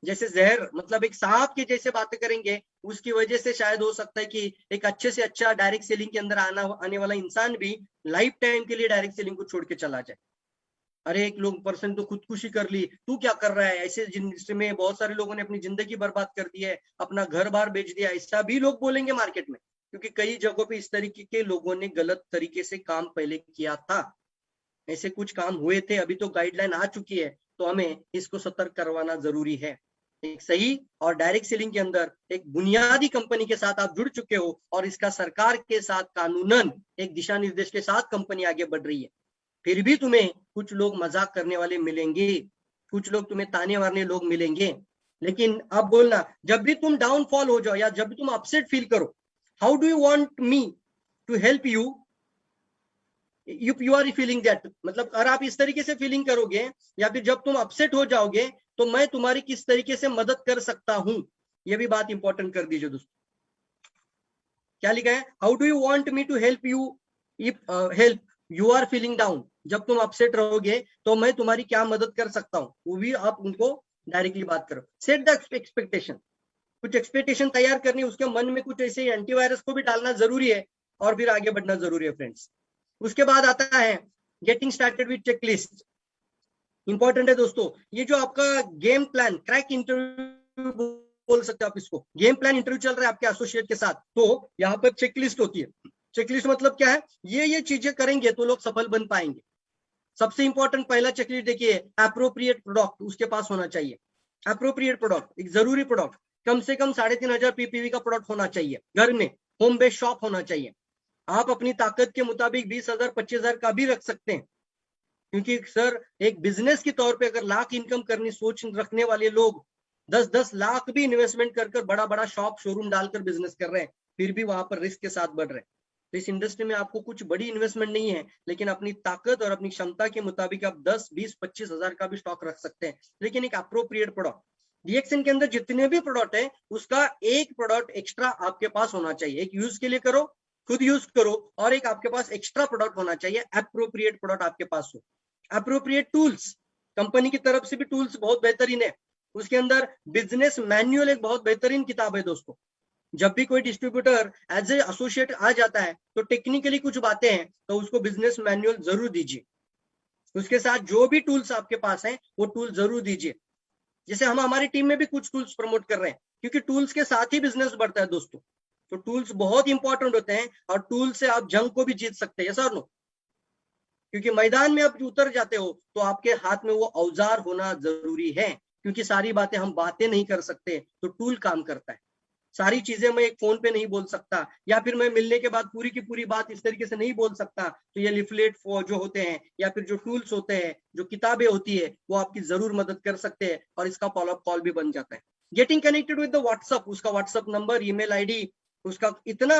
जैसे जहर मतलब एक सांप के जैसे बातें करेंगे, उसकी वजह से शायद हो सकता है कि एक अच्छे से अच्छा डायरेक्ट सेलिंग के अंदर आने वाला इंसान भी लाइफ टाइम के लिए डायरेक्ट सेलिंग को छोड़ के चला जाए। अरे एक लोग पर्सन तो खुदकुशी कर ली, तू क्या कर रहा है, ऐसे जिंदगी में बहुत सारे लोगों ने अपनी जिंदगी बर्बाद कर दी है, अपना घर बार बेच दिया, ऐसा भी लोग बोलेंगे मार्केट में, क्योंकि कई जगहों पे इस तरीके के लोगों ने गलत तरीके से काम पहले किया था, ऐसे कुछ काम हुए थे। अभी तो गाइडलाइन आ चुकी है, तो हमें इसको सतर्क करवाना जरूरी है। एक सही और डायरेक्ट सेलिंग के अंदर एक बुनियादी कंपनी के साथ आप जुड़ चुके हो, और इसका सरकार के साथ कानूनन एक दिशा निर्देश के साथ कंपनी आगे बढ़ रही है, फिर भी तुम्हें कुछ लोग मजाक करने वाले मिलेंगे, कुछ लोग तुम्हें ताने मारने लोग मिलेंगे। लेकिन अब बोलना, जब भी तुम डाउनफॉल हो जाओ या जब भी तुम अपसेट फील करो, how do you want me to help you if you are feeling that, मतलब अगर आप इस तरीके से फीलिंग करोगे, या फिर जब तुम अपसेट हो जाओगे, तो मैं तुम्हारी किस तरीके से मदद कर सकता हूं, यह भी बात इंपॉर्टेंट कर दीजिए दोस्तों। क्या लिखा है, how do you want me to help you if help you are feeling down, जब तुम अपसेट रहोगे तो मैं तुम्हारी क्या मदद कर सकता हूं, वो भी आप उनको डायरेक्टली बात करो। सेट द एक्सपेक्टेशन, कुछ एक्सपेक्टेशन तैयार करनी, उसके मन में कुछ ऐसे एंटीवायरस को भी डालना जरूरी है, और फिर आगे बढ़ना जरूरी है फ्रेंड्स। उसके बाद आता है getting started with checklist. Important है दोस्तों, ये जो आपका गेम प्लान, क्रैक इंटरव्यू बोल सकते हो आप इसको, गेम प्लान इंटरव्यू चल रहा है आपके एसोसिएट के साथ, तो यहाँ पर चेकलिस्ट होती है। चेकलिस्ट मतलब क्या है, ये चीजें करेंगे तो लोग सफल बन पाएंगे। सबसे इंपॉर्टेंट पहला चेकलिस्ट देखिए, अप्रोप्रिएट प्रोडक्ट उसके पास होना चाहिए। अप्रोप्रिएट प्रोडक्ट एक जरूरी प्रोडक्ट, कम से कम 3,500 पीपीवी का प्रोडक्ट होना चाहिए घर में, होम बेस्ड शॉप होना चाहिए। आप अपनी ताकत के मुताबिक 20,000 25,000 का भी रख सकते हैं, क्योंकि सर एक बिजनेस के तौर पे अगर लाख इनकम करनी सोच रखने वाले लोग 10-10 लाख भी इन्वेस्टमेंट कर बड़ा बड़ा शॉप शोरूम डालकर बिजनेस कर रहे हैं, फिर भी वहां पर रिस्क के साथ बढ़ रहे हैं। तो इस इंडस्ट्री में आपको कुछ बड़ी इन्वेस्टमेंट नहीं है, लेकिन अपनी ताकत और अपनी क्षमता के मुताबिक आप 10 20 25,000 का भी स्टॉक रख सकते हैं, लेकिन एक अप्रोप्रिएट प्रोडक्ट। डीएक्सएन के अंदर जितने भी प्रोडक्ट है उसका एक प्रोडक्ट एक्स्ट्रा आपके पास होना चाहिए। एक यूज के लिए करो, खुद यूज करो, और एक आपके पास एक्स्ट्रा प्रोडक्ट होना चाहिए, अप्रोप्रिएट प्रोडक्ट आपके पास हो। अप्रोप्रिएट टूल्स, कंपनी की तरफ से भी टूल्स बहुत बेहतरीन है। उसके अंदर बिजनेस मैन्युअल एक बहुत बेहतरीन किताब है दोस्तों। जब भी कोई डिस्ट्रीब्यूटर एज ए एसोसिएट आ जाता है तो टेक्निकली कुछ बातें हैं तो उसको बिजनेस मैन्युअल जरूर दीजिए। उसके साथ जो भी टूल्स आपके पास हैं वो टूल जरूर दीजिए। जैसे हम हमारी टीम में भी कुछ टूल्स प्रमोट कर रहे हैं, क्योंकि टूल्स के साथ ही बिजनेस बढ़ता है दोस्तों। तो टूल्स बहुत इंपॉर्टेंट होते हैं, और टूल से आप जंग को भी जीत सकते हैं, सर नो। क्योंकि मैदान में आप उतर जाते हो तो आपके हाथ में वो औजार होना जरूरी है, क्योंकि सारी बातें हम बातें नहीं कर सकते, तो टूल काम करता है। सारी चीजें मैं एक फोन पे नहीं बोल सकता, या फिर मैं मिलने के बाद पूरी की पूरी बात इस तरीके से नहीं बोल सकता। तो ये लिफलेट जो होते हैं या फिर जो टूल्स होते हैं, जो किताबें होती है, वो आपकी जरूर मदद कर सकते हैं, और इसका फॉलोअप कॉल भी बन जाता है। Getting connected with the WhatsApp, उसका व्हाट्सअप नंबर, ईमेल आईडी, उसका इतना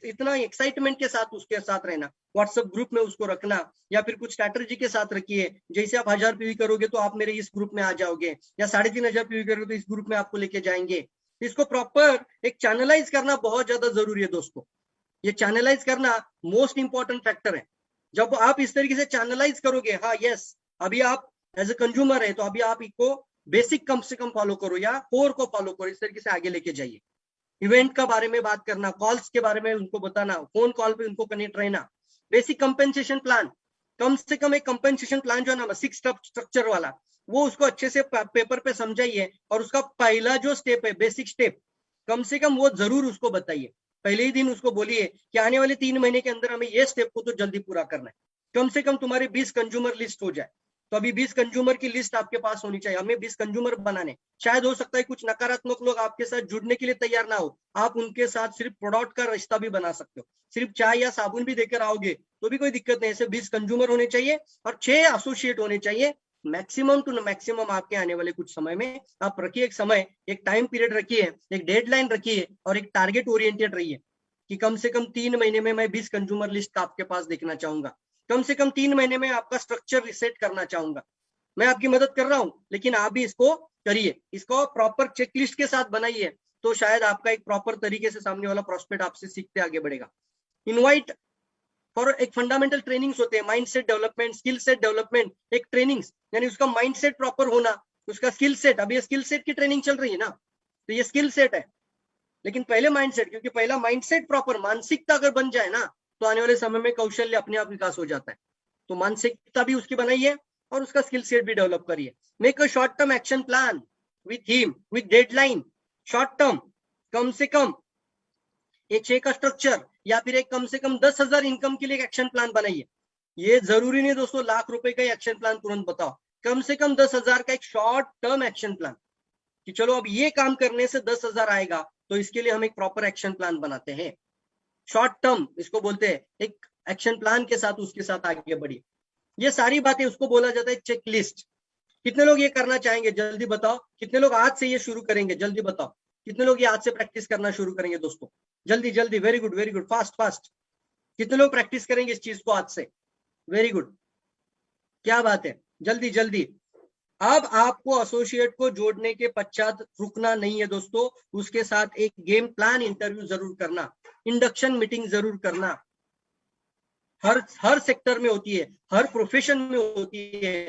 इतना एक्साइटमेंट के साथ उसके साथ रहना, व्हाट्सएप ग्रुप में उसको रखना, या फिर कुछ स्ट्रैटेजी के साथ रखिए। जैसे आप 1000 पीवी करोगे तो आप मेरे इस ग्रुप में आ जाओगे, या 3,500 पीवी करोगे तो इस ग्रुप में आपको लेके जाएंगे। इसको प्रॉपर एक चैनलाइज करना बहुत ज्यादा जरूरी है दोस्तों। ये चैनलाइज करना मोस्ट इंपॉर्टेंट फैक्टर है। जब आप इस तरीके से चैनलाइज करोगे, हाँ यस, अभी आप एज ए कंज्यूमर है तो अभी आप इसको बेसिक कम से कम फॉलो करो, या कोर को फॉलो करो, इस तरीके से आगे लेके जाइए। इवेंट का बारे में बात करना, कॉल्स के बारे में उनको बताना, फोन कॉल पे उनको कनेक्ट रहना। बेसिक कंपेंसेशन प्लान, कम से कम एक कंपेंसेशन प्लान जो है ना 6 स्टेप स्ट्रक्चर वाला, वो उसको अच्छे से पेपर पे समझाइए, और उसका पहला जो स्टेप है बेसिक स्टेप, कम से कम वो जरूर उसको बताइए। पहले ही दिन उसको बोलिए कि आने वाले 3 महीने के अंदर हमें ये स्टेप को तो जल्दी पूरा करना है। कम से कम तुम्हारे 20 कंज्यूमर लिस्ट हो जाए। तो अभी 20 कंज्यूमर की लिस्ट आपके पास होनी चाहिए, हमें 20 कंज्यूमर बनाने। शायद हो सकता है कुछ नकारात्मक लोग आपके साथ जुड़ने के लिए तैयार ना हो, आप उनके साथ सिर्फ प्रोडक्ट का रिश्ता भी बना सकते हो। सिर्फ चाय या साबुन भी देकर आओगे तो भी कोई दिक्कत नहीं। ऐसे 20 कंज्यूमर होने चाहिए और 6 एसोसिएट होने चाहिए, मैक्सिमम टू मैक्सिमम। आपके आने वाले कुछ समय में आप रखिए एक समय, एक टाइम पीरियड रखिए, एक डेडलाइन रखिए, और एक टारगेट ओरिएंटेड रहिए कि कम से कम 3 महीने में मैं 20 कंज्यूमर लिस्ट का आपके पास देखना चाहूंगा। कम से कम 3 महीने में आपका स्ट्रक्चर रिसेट करना चाहूंगा। मैं आपकी मदद कर रहा हूं, लेकिन आप भी इसको करिए, इसको प्रॉपर चेकलिस्ट के साथ बनाइए, तो शायद आपका एक प्रॉपर तरीके से सामने वाला प्रोस्पेक्ट आपसे सीखते आगे बढ़ेगा। इनवाइट फॉर एक फंडामेंटल ट्रेनिंग्स होते हैं, mindset development, skill set development, एक ट्रेनिंग्स, यानी उसका माइंडसेट प्रॉपर होना, उसका स्किल सेट। अभी ये स्किल सेट की ट्रेनिंग चल रही है ना, तो ये स्किल सेट है, लेकिन पहले माइंडसेट, क्योंकि पहला माइंडसेट प्रॉपर, मानसिकता अगर बन जाए ना, तो आने वाले समय में कौशल्य अपने आप विकास हो जाता है। तो मानसिकता भी उसकी बनाइए और उसका स्किल सेट भी डेवलप करिए। Make a short term action plan with him, with deadline. Short term, कम से कम एक 6 का स्ट्रक्चर, या फिर एक कम से कम 10,000 इनकम के लिए एक एक्शन प्लान बनाइए। ये जरूरी नहीं दोस्तों लाख रुपए का एक्शन प्लान तुरंत बताओ, कम से कम 10,000 का एक शॉर्ट टर्म एक्शन प्लान, कि चलो अब ये काम करने से 10,000 आएगा, तो इसके लिए हम एक प्रॉपर एक्शन प्लान बनाते हैं। शॉर्ट टर्म इसको बोलते हैं, एक एक्शन प्लान के साथ उसके साथ आगे बढ़िए। ये सारी बातें उसको बोला जाता है चेक लिस्ट। कितने लोग ये करना चाहेंगे जल्दी बताओ? कितने लोग आज से ये शुरू करेंगे जल्दी बताओ? कितने लोग ये आज से प्रैक्टिस करना शुरू करेंगे दोस्तों? जल्दी जल्दी, very good very good, fast fast. कितने लोग प्रैक्टिस करेंगे इस चीज को आज से? वेरी गुड, क्या बात है, जल्दी जल्दी। अब आपको एसोसिएट को जोड़ने के पश्चात रुकना नहीं है दोस्तों, उसके साथ एक गेम प्लान इंटरव्यू जरूर करना, इंडक्शन मीटिंग जरूर करना। हर सेक्टर में होती है, हर प्रोफेशन में होती है।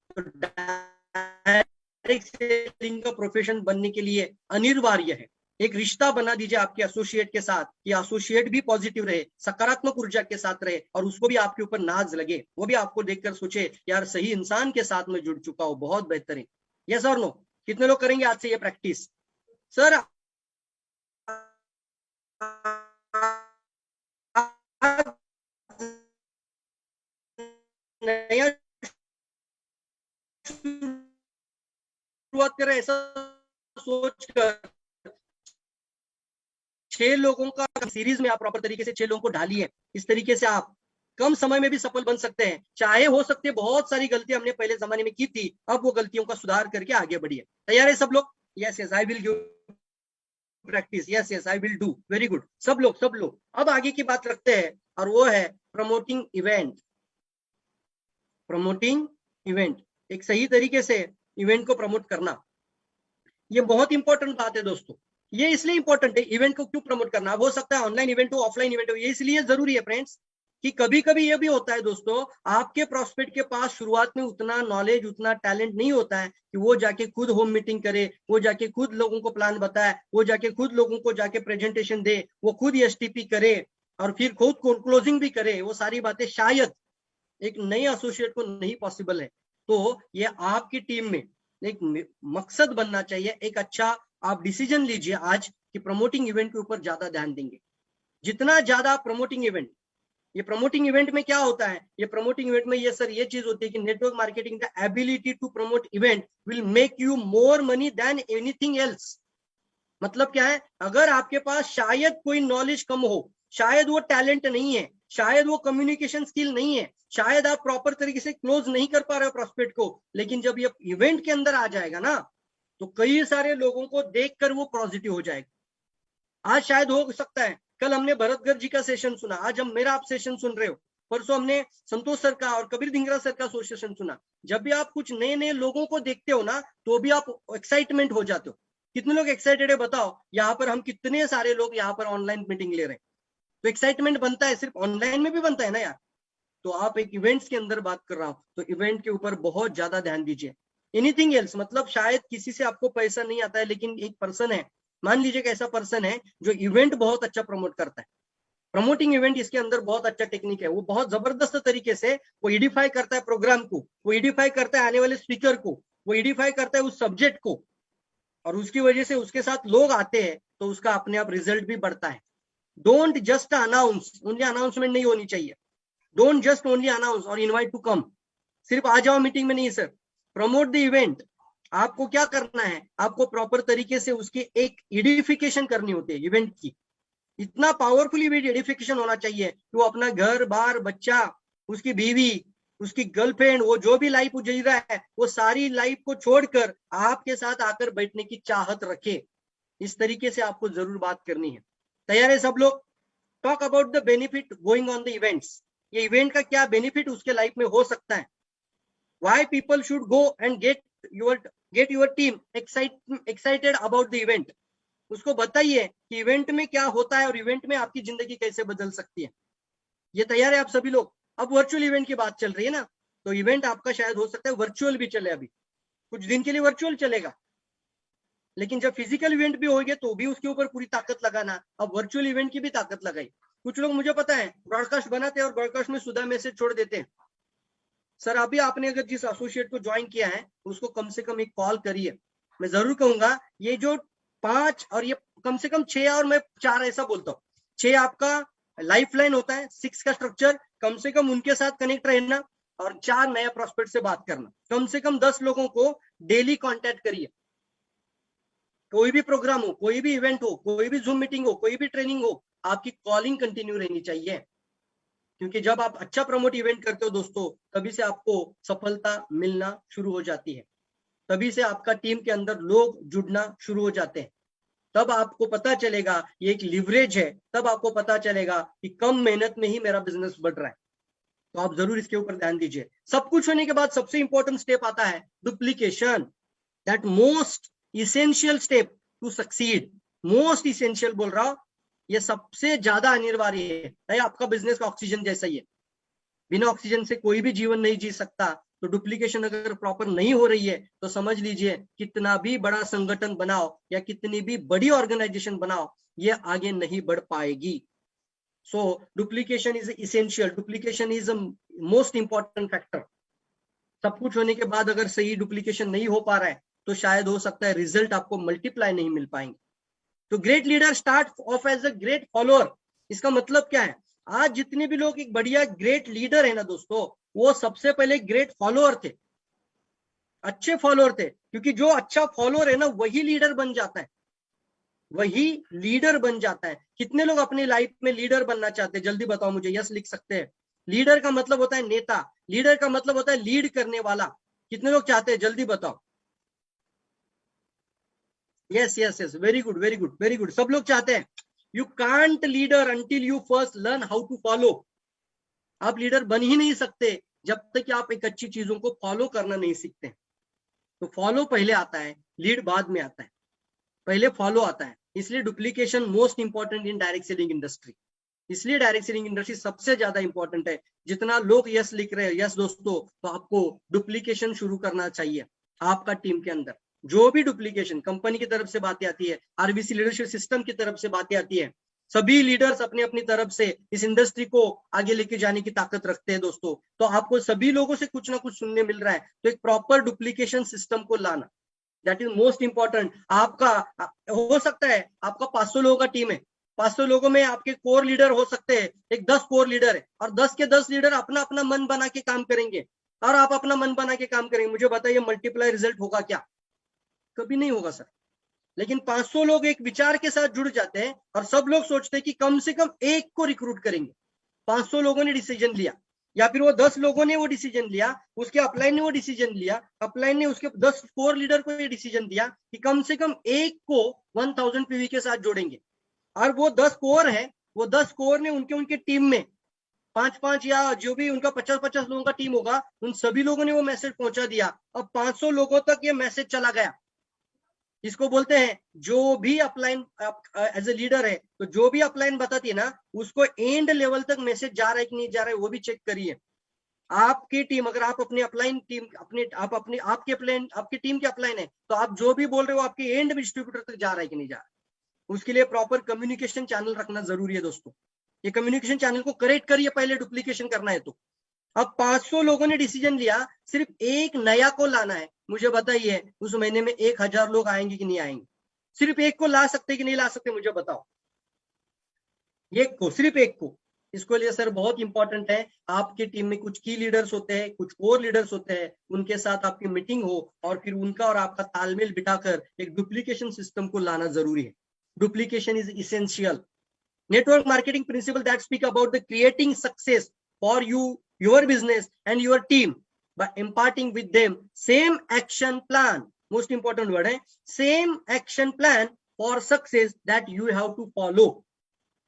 तो डायरेक्ट सेलिंग का प्रोफेशन बनने के लिए अनिवार्य है, एक रिश्ता बना दीजिए आपके एसोसिएट के साथ, कि एसोसिएट भी पॉजिटिव रहे, सकारात्मक ऊर्जा के साथ रहे, और उसको भी आपके ऊपर नाज लगे, वो भी आपको देखकर सोचे यार सही इंसान के साथ में जुड़ चुका हो, बहुत बेहतरीन। यस और नो? कितने लोग करेंगे आज से ये प्रैक्टिस? सर नया शुरुआत कर रहे हैं, ऐसा सोच कर 6 लोगों का सीरीज में आप प्रॉपर तरीके से 6 लोगों को ढालिए, इस तरीके से आप कम समय में भी सफल बन सकते हैं। चाहे हो सकते हैं बहुत सारी गलतियां हमने पहले जमाने में की थी, अब वो गलतियों का सुधार करके आगे बढ़िए। तैयार है सब लोग? Yes yes, I will give practice. Yes yes, I will do. Very good, सब लोग। अब आगे की बात रखते हैं और वो है प्रमोटिंग इवेंट। प्रमोटिंग इवेंट, एक सही तरीके से इवेंट को प्रमोट करना, ये बहुत इंपॉर्टेंट बात है दोस्तों। ये इसलिए इंपॉर्टेंट है, इवेंट को क्यों प्रमोट करना। अब हो सकता है ऑनलाइन इवेंट हो, ऑफलाइन इवेंट हो, ये इसलिए जरूरी है फ्रेंड्स कि कभी कभी ये भी होता है दोस्तों, आपके प्रोस्पेक्ट के पास शुरुआत में उतना नॉलेज, उतना टैलेंट नहीं होता है कि वो जाके खुद होम मीटिंग करे, वो जाके खुद लोगों को प्लान बताए, वो जाके खुद लोगों को जाके प्रेजेंटेशन दे, वो खुद एसटीपी करे और फिर खुद क्लोजिंग भी करे। वो सारी बातें शायद एक नए एसोसिएट को नहीं पॉसिबल है। तो ये आपकी टीम में एक मकसद बनना चाहिए, एक अच्छा आप डिसीजन लीजिए आज कि प्रमोटिंग इवेंट के ऊपर ज्यादा ध्यान देंगे। जितना ज्यादा प्रमोटिंग इवेंट, ये प्रमोटिंग इवेंट में क्या होता है, ये प्रमोटिंग इवेंट में ये सर ये चीज होती है कि network marketing the ability to promote event will make you more money than anything else. मतलब क्या है, अगर आपके पास शायद कोई नॉलेज कम हो, शायद वो टैलेंट नहीं है, शायद वो कम्युनिकेशन स्किल नहीं है, शायद आप प्रॉपर तरीके से क्लोज नहीं कर पा रहे हो प्रॉस्पेक्ट को, लेकिन जब ये इवेंट के अंदर आ जाएगा ना, तो कई सारे लोगों को देखकर वो पॉजिटिव हो जाएगा। आज शायद हो सकता है कल हमने भरत गर्ग जी का सेशन सुना, आज हम मेरा आप सेशन सुन रहे हो, परसों हमने संतोष सर का और कबीर धिंगरा सर का सेशन सुना। जब भी आप कुछ नए नए लोगों को देखते हो ना, तो भी आप एक्साइटमेंट हो जाते हो। कितने लोग एक्साइटेड है बताओ? यहाँ पर हम कितने सारे लोग यहाँ पर ऑनलाइन मीटिंग ले रहे हैं, तो एक्साइटमेंट बनता है, सिर्फ ऑनलाइन में भी बनता है ना यार। तो आप एक इवेंट्स के अंदर बात कर रहा हूं, तो इवेंट के ऊपर बहुत ज्यादा ध्यान दीजिए। एनीथिंग एल्स, मतलब शायद किसी से आपको पैसा नहीं आता है, लेकिन एक पर्सन है, मान लीजिए कि ऐसा पर्सन है जो इवेंट बहुत अच्छा प्रमोट करता है। प्रमोटिंग इवेंट इसके अंदर बहुत अच्छा टेक्निक है, वो बहुत जबरदस्त तरीके से वो एडिफाई करता है प्रोग्राम को, वो एडिफाई करता है आने वाले स्पीकर को, वो एडिफाई करता है उस सब्जेक्ट को, और उसकी वजह से उसके साथ लोग आते हैं, तो उसका अपने आप रिजल्ट भी बढ़ता है। Don't just announce, only announcement नहीं होनी चाहिए। डोंट जस्ट ओनली अनाउंस और इनवाइट टू कम, सिर्फ आ जाओ मीटिंग में नहीं सर। Promote the event. आपको क्या करना है, आपको प्रॉपर तरीके से उसकी एक एडिफिकेशन करनी होती है इवेंट की। इतना पावरफुल इवेंट एडिफिकेशन होना चाहिए कि वो अपना घर बार, बच्चा, उसकी बीवी, उसकी गर्लफ्रेंड, वो जो भी लाइफ जी रहा है, वो सारी लाइफ को छोड़कर आपके साथ आकर बैठने की चाहत रखे। इस तरीके से आपको जरूर बात करनी है। तैयार है सब लोग? Talk about the benefit going on the events. ये इवेंट का क्या बेनिफिट उसके लाइफ में हो सकता है। Why people should go and get your team excited about the event. उसको बताइए कि इवेंट में क्या होता है और इवेंट में आपकी जिंदगी कैसे बदल सकती है। ये तैयार है आप सभी लोग? अब वर्चुअल इवेंट की बात चल रही है ना, तो इवेंट आपका शायद हो सकता है वर्चुअल भी चले, अभी कुछ दिन के लिए वर्चुअल चलेगा, लेकिन जब फिजिकल इवेंट भी होंगे तो भी उसके ऊपर पूरी ताकत लगाना। अब वर्चुअल इवेंट की भी ताकत लगाई। कुछ लोग मुझे पता है ब्रॉडकास्ट बनाते हैं और ब्रॉडकास्ट में सुधा मैसेज छोड़ देते हैं। सर अभी आपने अगर जिस एसोसिएट को ज्वाइन किया है उसको कम से कम एक कॉल करिए। मैं जरूर कहूंगा ये जो 5 और ये कम से कम 6 और मैं 4 ऐसा बोलता हूँ, 6 आपका लाइफ लाइन होता है, 6 का स्ट्रक्चर, कम से कम उनके साथ कनेक्ट रहना और 4 नया प्रोस्पेक्ट से बात करना। कम से कम 10 लोगों को डेली कांटेक्ट करिए। कोई भी प्रोग्राम हो, कोई भी इवेंट हो, कोई भी जूम मीटिंग हो, कोई भी ट्रेनिंग हो, आपकी कॉलिंग कंटिन्यू रहनी चाहिए। क्योंकि जब आप अच्छा प्रमोट इवेंट करते हो दोस्तों, तभी से आपको सफलता मिलना शुरू हो जाती है, तभी से आपका टीम के अंदर लोग जुड़ना शुरू हो जाते हैं। तब आपको पता चलेगा ये एक लिवरेज है, तब आपको पता चलेगा कि कम मेहनत में ही मेरा बिजनेस बढ़ रहा है। तो आप जरूर इसके ऊपर ध्यान दीजिए। सब कुछ होने के बाद सबसे इंपॉर्टेंट स्टेप आता है duplication. That most essential step to succeed, most essential बोल रहा हूं, ये सबसे ज्यादा अनिवार्य है। आपका बिजनेस का ऑक्सीजन जैसा ही है, बिना ऑक्सीजन से कोई भी जीवन नहीं जी सकता। तो डुप्लीकेशन अगर प्रॉपर नहीं हो रही है तो समझ लीजिए कितना भी बड़ा संगठन बनाओ या कितनी भी बड़ी ऑर्गेनाइजेशन बनाओ, ये आगे नहीं बढ़ पाएगी। So duplication is essential, duplication is most important factor. सब कुछ होने के बाद अगर सही डुप्लीकेशन नहीं हो पा रहा है तो शायद हो सकता है रिजल्ट आपको मल्टीप्लाई नहीं मिल पाएंगे। तो great leader start off as a great follower. इसका मतलब क्या है, आज जितने भी लोग एक बढ़िया ग्रेट लीडर है ना दोस्तों, वो सबसे पहले ग्रेट फॉलोअर थे, अच्छे फॉलोअर थे। क्योंकि जो अच्छा फॉलोअर है ना वही लीडर बन जाता है, वही लीडर बन जाता है। कितने लोग अपनी लाइफ में लीडर बनना चाहते हैं? जल्दी बताओ मुझे, यस लिख सकते हैं। लीडर का मतलब होता है नेता, लीडर का मतलब होता है लीड करने वाला। कितने लोग चाहते हैं? जल्दी बताओ। Yes yes yes, very good very good very good, सब लोग चाहते हैं। You can't leader until you first learn how to follow. आप लीडर बन ही नहीं सकते जब तक कि आप एक अच्छी चीजों को फॉलो करना नहीं सीखते। तो फॉलो पहले आता है, लीड बाद में आता है, पहले फॉलो आता है। इसलिए duplication most important in direct selling industry. इसलिए डायरेक्ट सेलिंग इंडस्ट्री सबसे ज्यादा इंपॉर्टेंट है। जितना लोग यस लिख रहे हैं, यस दोस्तों, तो आपको डुप्लीकेशन शुरू करना चाहिए आपका टीम के अंदर। जो भी डुप्लीकेशन कंपनी की तरफ से बातें आती है, आरबीसी लीडरशिप सिस्टम की तरफ से बातें आती है, सभी लीडर्स अपनी अपनी तरफ से इस इंडस्ट्री को आगे लेके जाने की ताकत रखते हैं दोस्तों। तो आपको सभी लोगों से कुछ ना कुछ सुनने मिल रहा है, तो एक प्रॉपर डुप्लीकेशन सिस्टम को लाना, दैट इज मोस्ट इंपॉर्टेंट। आपका हो सकता है आपका 500 लोगों का टीम है, 500 लोगों में आपके कोर लीडर हो सकते हैं, एक 10 कोर लीडर है, और 10 के 10 लीडर अपना अपना मन बना के काम करेंगे, और आप अपना मन बना के काम करेंगे। मुझे बताइए मल्टीप्लाई रिजल्ट होगा क्या? कभी नहीं होगा सर। लेकिन 500 लोग एक विचार के साथ जुड़ जाते हैं और सब लोग सोचते हैं कि कम से कम एक को रिक्रूट करेंगे। 500 लोगों ने डिसीजन लिया, या फिर वो 10 लोगों ने वो डिसीजन लिया, उसके अपलाइन ने वो डिसीजन लिया, अपलाइन ने उसके 10 कोर लीडर को ये डिसीजन दिया कि कम से कम एक को 1000 पीवी के साथ जोड़ेंगे। और वो 10 कोर है, वो 10 कोर ने उनके उनके टीम में 5-5 या जो भी उनका 50-50 लोगों का टीम होगा, उन सभी लोगों ने वो मैसेज पहुंचा दिया। अब 500 लोगों तक ये मैसेज चला गया। इसको बोलते हैं जो भी अपलाइन एज ए लीडर है, तो जो भी अपलाइन बताती है ना, उसको एंड लेवल तक मैसेज जा रहा है कि नहीं जा रहा है वो भी चेक करिए। आपकी टीम, अगर आप अपने अपलाइन टीम अपने आप अपने आपके अपलाइन आपकी टीम के अपलाइन है, तो आप जो भी बोल रहे हो आपके एंड डिस्ट्रीब्यूटर तक जा रहा है कि नहीं जा रहा है। उसके लिए प्रॉपर कम्युनिकेशन चैनल रखना जरूरी है दोस्तों। ये कम्युनिकेशन चैनल को करेक्ट करिए पहले डुप्लीकेशन करना है तो। अब 500 लोगों ने डिसीजन लिया, सिर्फ एक नया को लाना है। मुझे बताइए उस महीने में 1000 लोग आएंगे कि नहीं आएंगे? सिर्फ एक को ला सकते कि नहीं ला सकते? मुझे बताओ। एक को, सिर्फ एक को। इसको लिए सर बहुत इंपॉर्टेंट है, आपकी टीम में कुछ की लीडर्स होते हैं, कुछ कोर लीडर्स होते हैं, उनके साथ आपकी मीटिंग हो और फिर उनका और आपका तालमेल बिठाकर एक डुप्लीकेशन सिस्टम को लाना जरूरी है। Duplication is essential. Network marketing principle that speak about the creating success for you, your business and your team by imparting with them same action plan. Most important word है same action plan for success that you have to follow.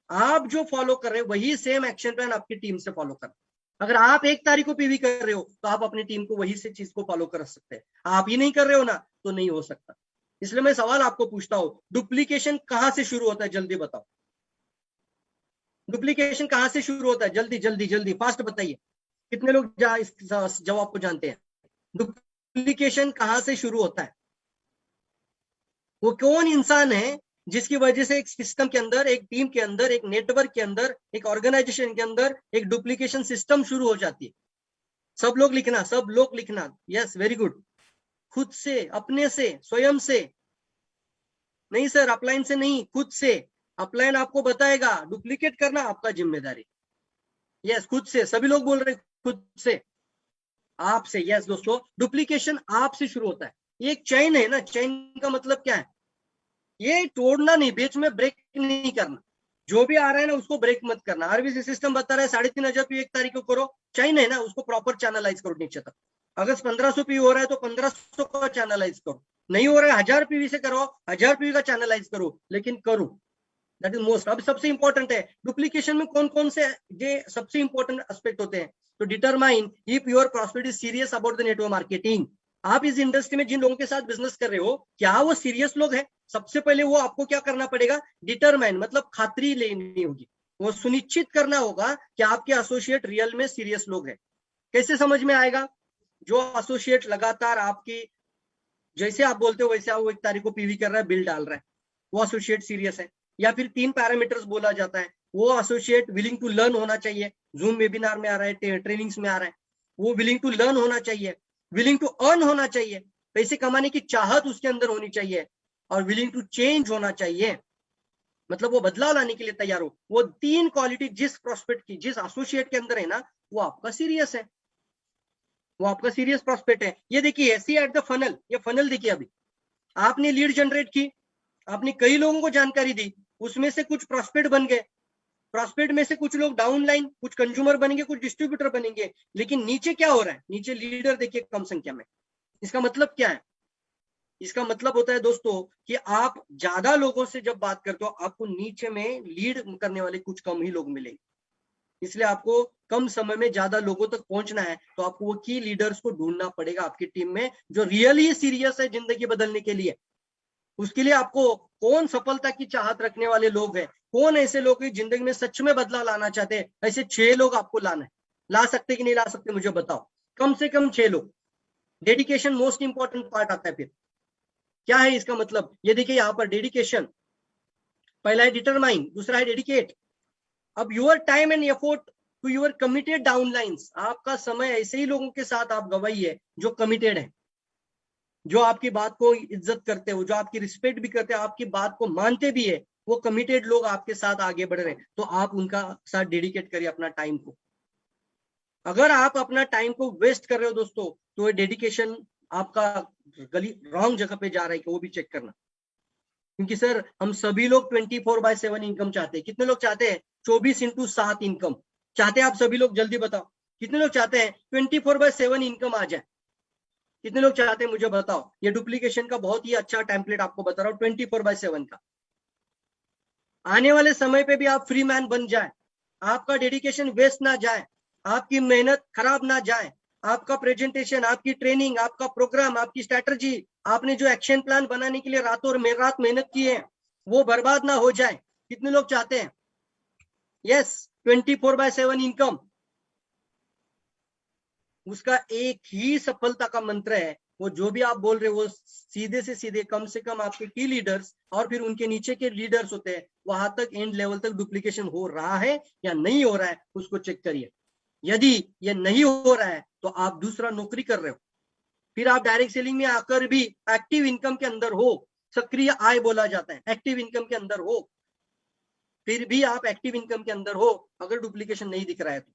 आप जो फॉलो कर रहे हो वही सेम एक्शन प्लान आपकी टीम से फॉलो कर। अगर आप 1 तारीख को पीवी कर रहे हो तो आप अपनी टीम को वही से चीज को फॉलो कर सकते हैं। आप ही नहीं कर रहे हो ना, तो नहीं हो सकता। इसलिए मैं सवाल आपको पूछता हूं, डुप्लीकेशन कहां से शुरू होता है? जल्दी बताओ, डुप्लीकेशन कहां से शुरू होता है? जल्दी जल्दी जल्दी फास्ट बताइए। कितने लोग इस जवाब को जानते हैं? डुप्लीकेशन कहां से शुरू होता है? वो कौन इंसान है जिसकी वजह से एक सिस्टम के अंदर, एक टीम के अंदर, एक नेटवर्क के अंदर, एक ऑर्गेनाइजेशन के अंदर एक डुप्लीकेशन सिस्टम शुरू हो जाती है? सब लोग लिखना, सब लोग लिखना। Yes very good. खुद से, अपने से, स्वयं से। नहीं सर अपलाइन से नहीं, खुद से। अपलाइन आपको बताएगा, डुप्लीकेट करना आपका जिम्मेदारी। यस खुद से, सभी लोग बोल रहे खुद से, आपसे। यस दोस्तों, डुप्लीकेशन आपसे शुरू होता है। ये एक चेन है ना, चेन का मतलब क्या है? ये तोड़ना नहीं, बीच में ब्रेक नहीं करना। जो भी आ रहा है ना उसको ब्रेक मत करना। आरबीसी सिस्टम बता रहा है 3500 पी 1 तारीख को करो, चेन है ना, उसको प्रॉपर चैनलाइज करो नीचे तक। अगर 1500 पी हो रहा है तो 1500 का चैनलाइज करो, नहीं हो रहा है 1000 पीवी से करो, 1000 पीवी का चैनलाइज करो, लेकिन करो। That is most. अब सबसे इंपॉर्टेंट है डुप्लीकेशन में कौन कौन से ये सबसे इंपॉर्टेंट एस्पेक्ट होते हैं। तो determine if your prospect is serious about the network marketing. आप इस इंडस्ट्री में जिन लोगों के साथ बिजनेस कर रहे हो, क्या वो सीरियस लोग हैं? सबसे पहले वो आपको क्या करना पड़ेगा? डिटरमाइन मतलब खातरी लेनी होगी, वो सुनिश्चित करना होगा कि आपके एसोसिएट रियल में सीरियस लोग हैं। कैसे समझ में आएगा? जो एसोसिएट लगातार आपकी, जैसे आप बोलते हो वैसे वो 1 तारीख को पीवी कर रहा है, बिल डाल रहा है, वो एसोसिएट सीरियस है। या फिर 3 पैरामीटर्स बोला जाता है, वो एसोसिएट विलिंग टू लर्न होना चाहिए, जूम वेबिनार में आ रहा है, ट्रेनिंग्स में आ रहा है, वो विलिंग टू लर्न होना चाहिए, विलिंग टू अर्न होना चाहिए, पैसे कमाने की चाहत उसके अंदर होनी चाहिए, और विलिंग टू चेंज होना चाहिए, मतलब वो बदलाव लाने के लिए तैयार हो। वो 3 क्वालिटी जिस प्रोस्पेक्ट की, जिस एसोसिएट के अंदर है ना, वो आपका सीरियस है। वो आपका सीरियस प्रॉस्पेक्ट है। ये देखिए सी एट द फनल, ये फनल देखिए, अभी आपने लीड जनरेट की, आपने कई लोगों को जानकारी दी, उसमें से कुछ प्रॉस्पेक्ट बन गए, प्रॉस्पेक्ट में से कुछ लोग डाउन लाइन, कुछ कंज्यूमर बनेंगे, कुछ डिस्ट्रीब्यूटर बनेंगे, लेकिन नीचे क्या हो रहा है, नीचे लीडर देखिए कम संख्या में। इसका मतलब क्या है? इसका मतलब होता है दोस्तों कि आप ज्यादा लोगों से जब बात करते हो, आपको नीचे में लीड करने वाले कुछ कम ही लोग मिलेंगे। इसलिए आपको कम समय में ज्यादा लोगों तक पहुंचना है, तो आपको वो की लीडर्स को ढूंढना पड़ेगा आपकी टीम में, जो रियली सीरियस है जिंदगी बदलने के लिए। उसके लिए आपको कौन सफलता की चाहत रखने वाले लोग हैं, कौन ऐसे लोग हैं जिंदगी में सच में बदलाव लाना चाहते हैं, ऐसे 6 लोग आपको लाना है। ला सकते कि नहीं ला सकते मुझे बताओ, कम से कम 6 लोग। डेडिकेशन मोस्ट इंपॉर्टेंट पार्ट आता है। फिर क्या है इसका मतलब, ये देखिए यहाँ पर डेडिकेशन, पहला है डिटरमाइन, दूसरा है डेडिकेट। अब your time and effort to your committed downlines, आपका समय ऐसे ही लोगों के साथ आप गवाइए जो कमिटेड है, जो आपकी बात को इज्जत करते हो, जो आपकी रिस्पेक्ट भी करते हैं, आपकी बात को मानते भी है, वो कमिटेड लोग आपके साथ आगे बढ़ रहे हैं, तो आप उनका साथ डेडिकेट करिए अपना टाइम को। अगर आप अपना टाइम को वेस्ट कर रहे हो दोस्तों, तो डेडिकेशन आपका गली रॉन्ग जगह पे जा रहा है कि वो भी चेक करना। क्योंकि सर हम सभी लोग 24/7 इनकम चाहते हैं। कितने लोग चाहते हैं 24/7 इनकम चाहते हैं? आप सभी लोग जल्दी बताओ, कितने लोग चाहते हैं 24/7 इनकम आ जाए? कितने लोग चाहते हैं मुझे बताओ। ये डुप्लीकेशन का बहुत ही अच्छा टेम्पलेट आपको बता रहा हूँ 24/7 का। आने वाले समय पे भी आप फ्री मैन बन जाए, आपका डेडिकेशन वेस्ट ना जाए, आपकी मेहनत खराब ना जाए, आपका प्रेजेंटेशन, आपकी ट्रेनिंग, आपका प्रोग्राम, आपकी स्ट्रैटेजी, आपने जो एक्शन प्लान बनाने के लिए रातों रात मेहनत की है, वो बर्बाद ना हो जाए। कितने लोग चाहते हैं? Yes, 24/7 income. उसका एक ही सफलता का मंत्र है, वो जो भी आप बोल रहे हो वो सीधे से सीधे कम से कम आपके की लीडर्स और फिर उनके नीचे के लीडर्स होते हैं, वहां तक एंड लेवल तक डुप्लीकेशन हो रहा है या नहीं हो रहा है, उसको चेक करिए। यदि ये नहीं हो रहा है तो आप दूसरा नौकरी कर रहे हो, फिर आप डायरेक्ट सेलिंग में आकर भी एक्टिव इनकम के अंदर हो, सक्रिय आय बोला जाता है, एक्टिव इनकम के अंदर हो, फिर भी आप एक्टिव इनकम के अंदर हो, अगर डुप्लीकेशन नहीं दिख रहा है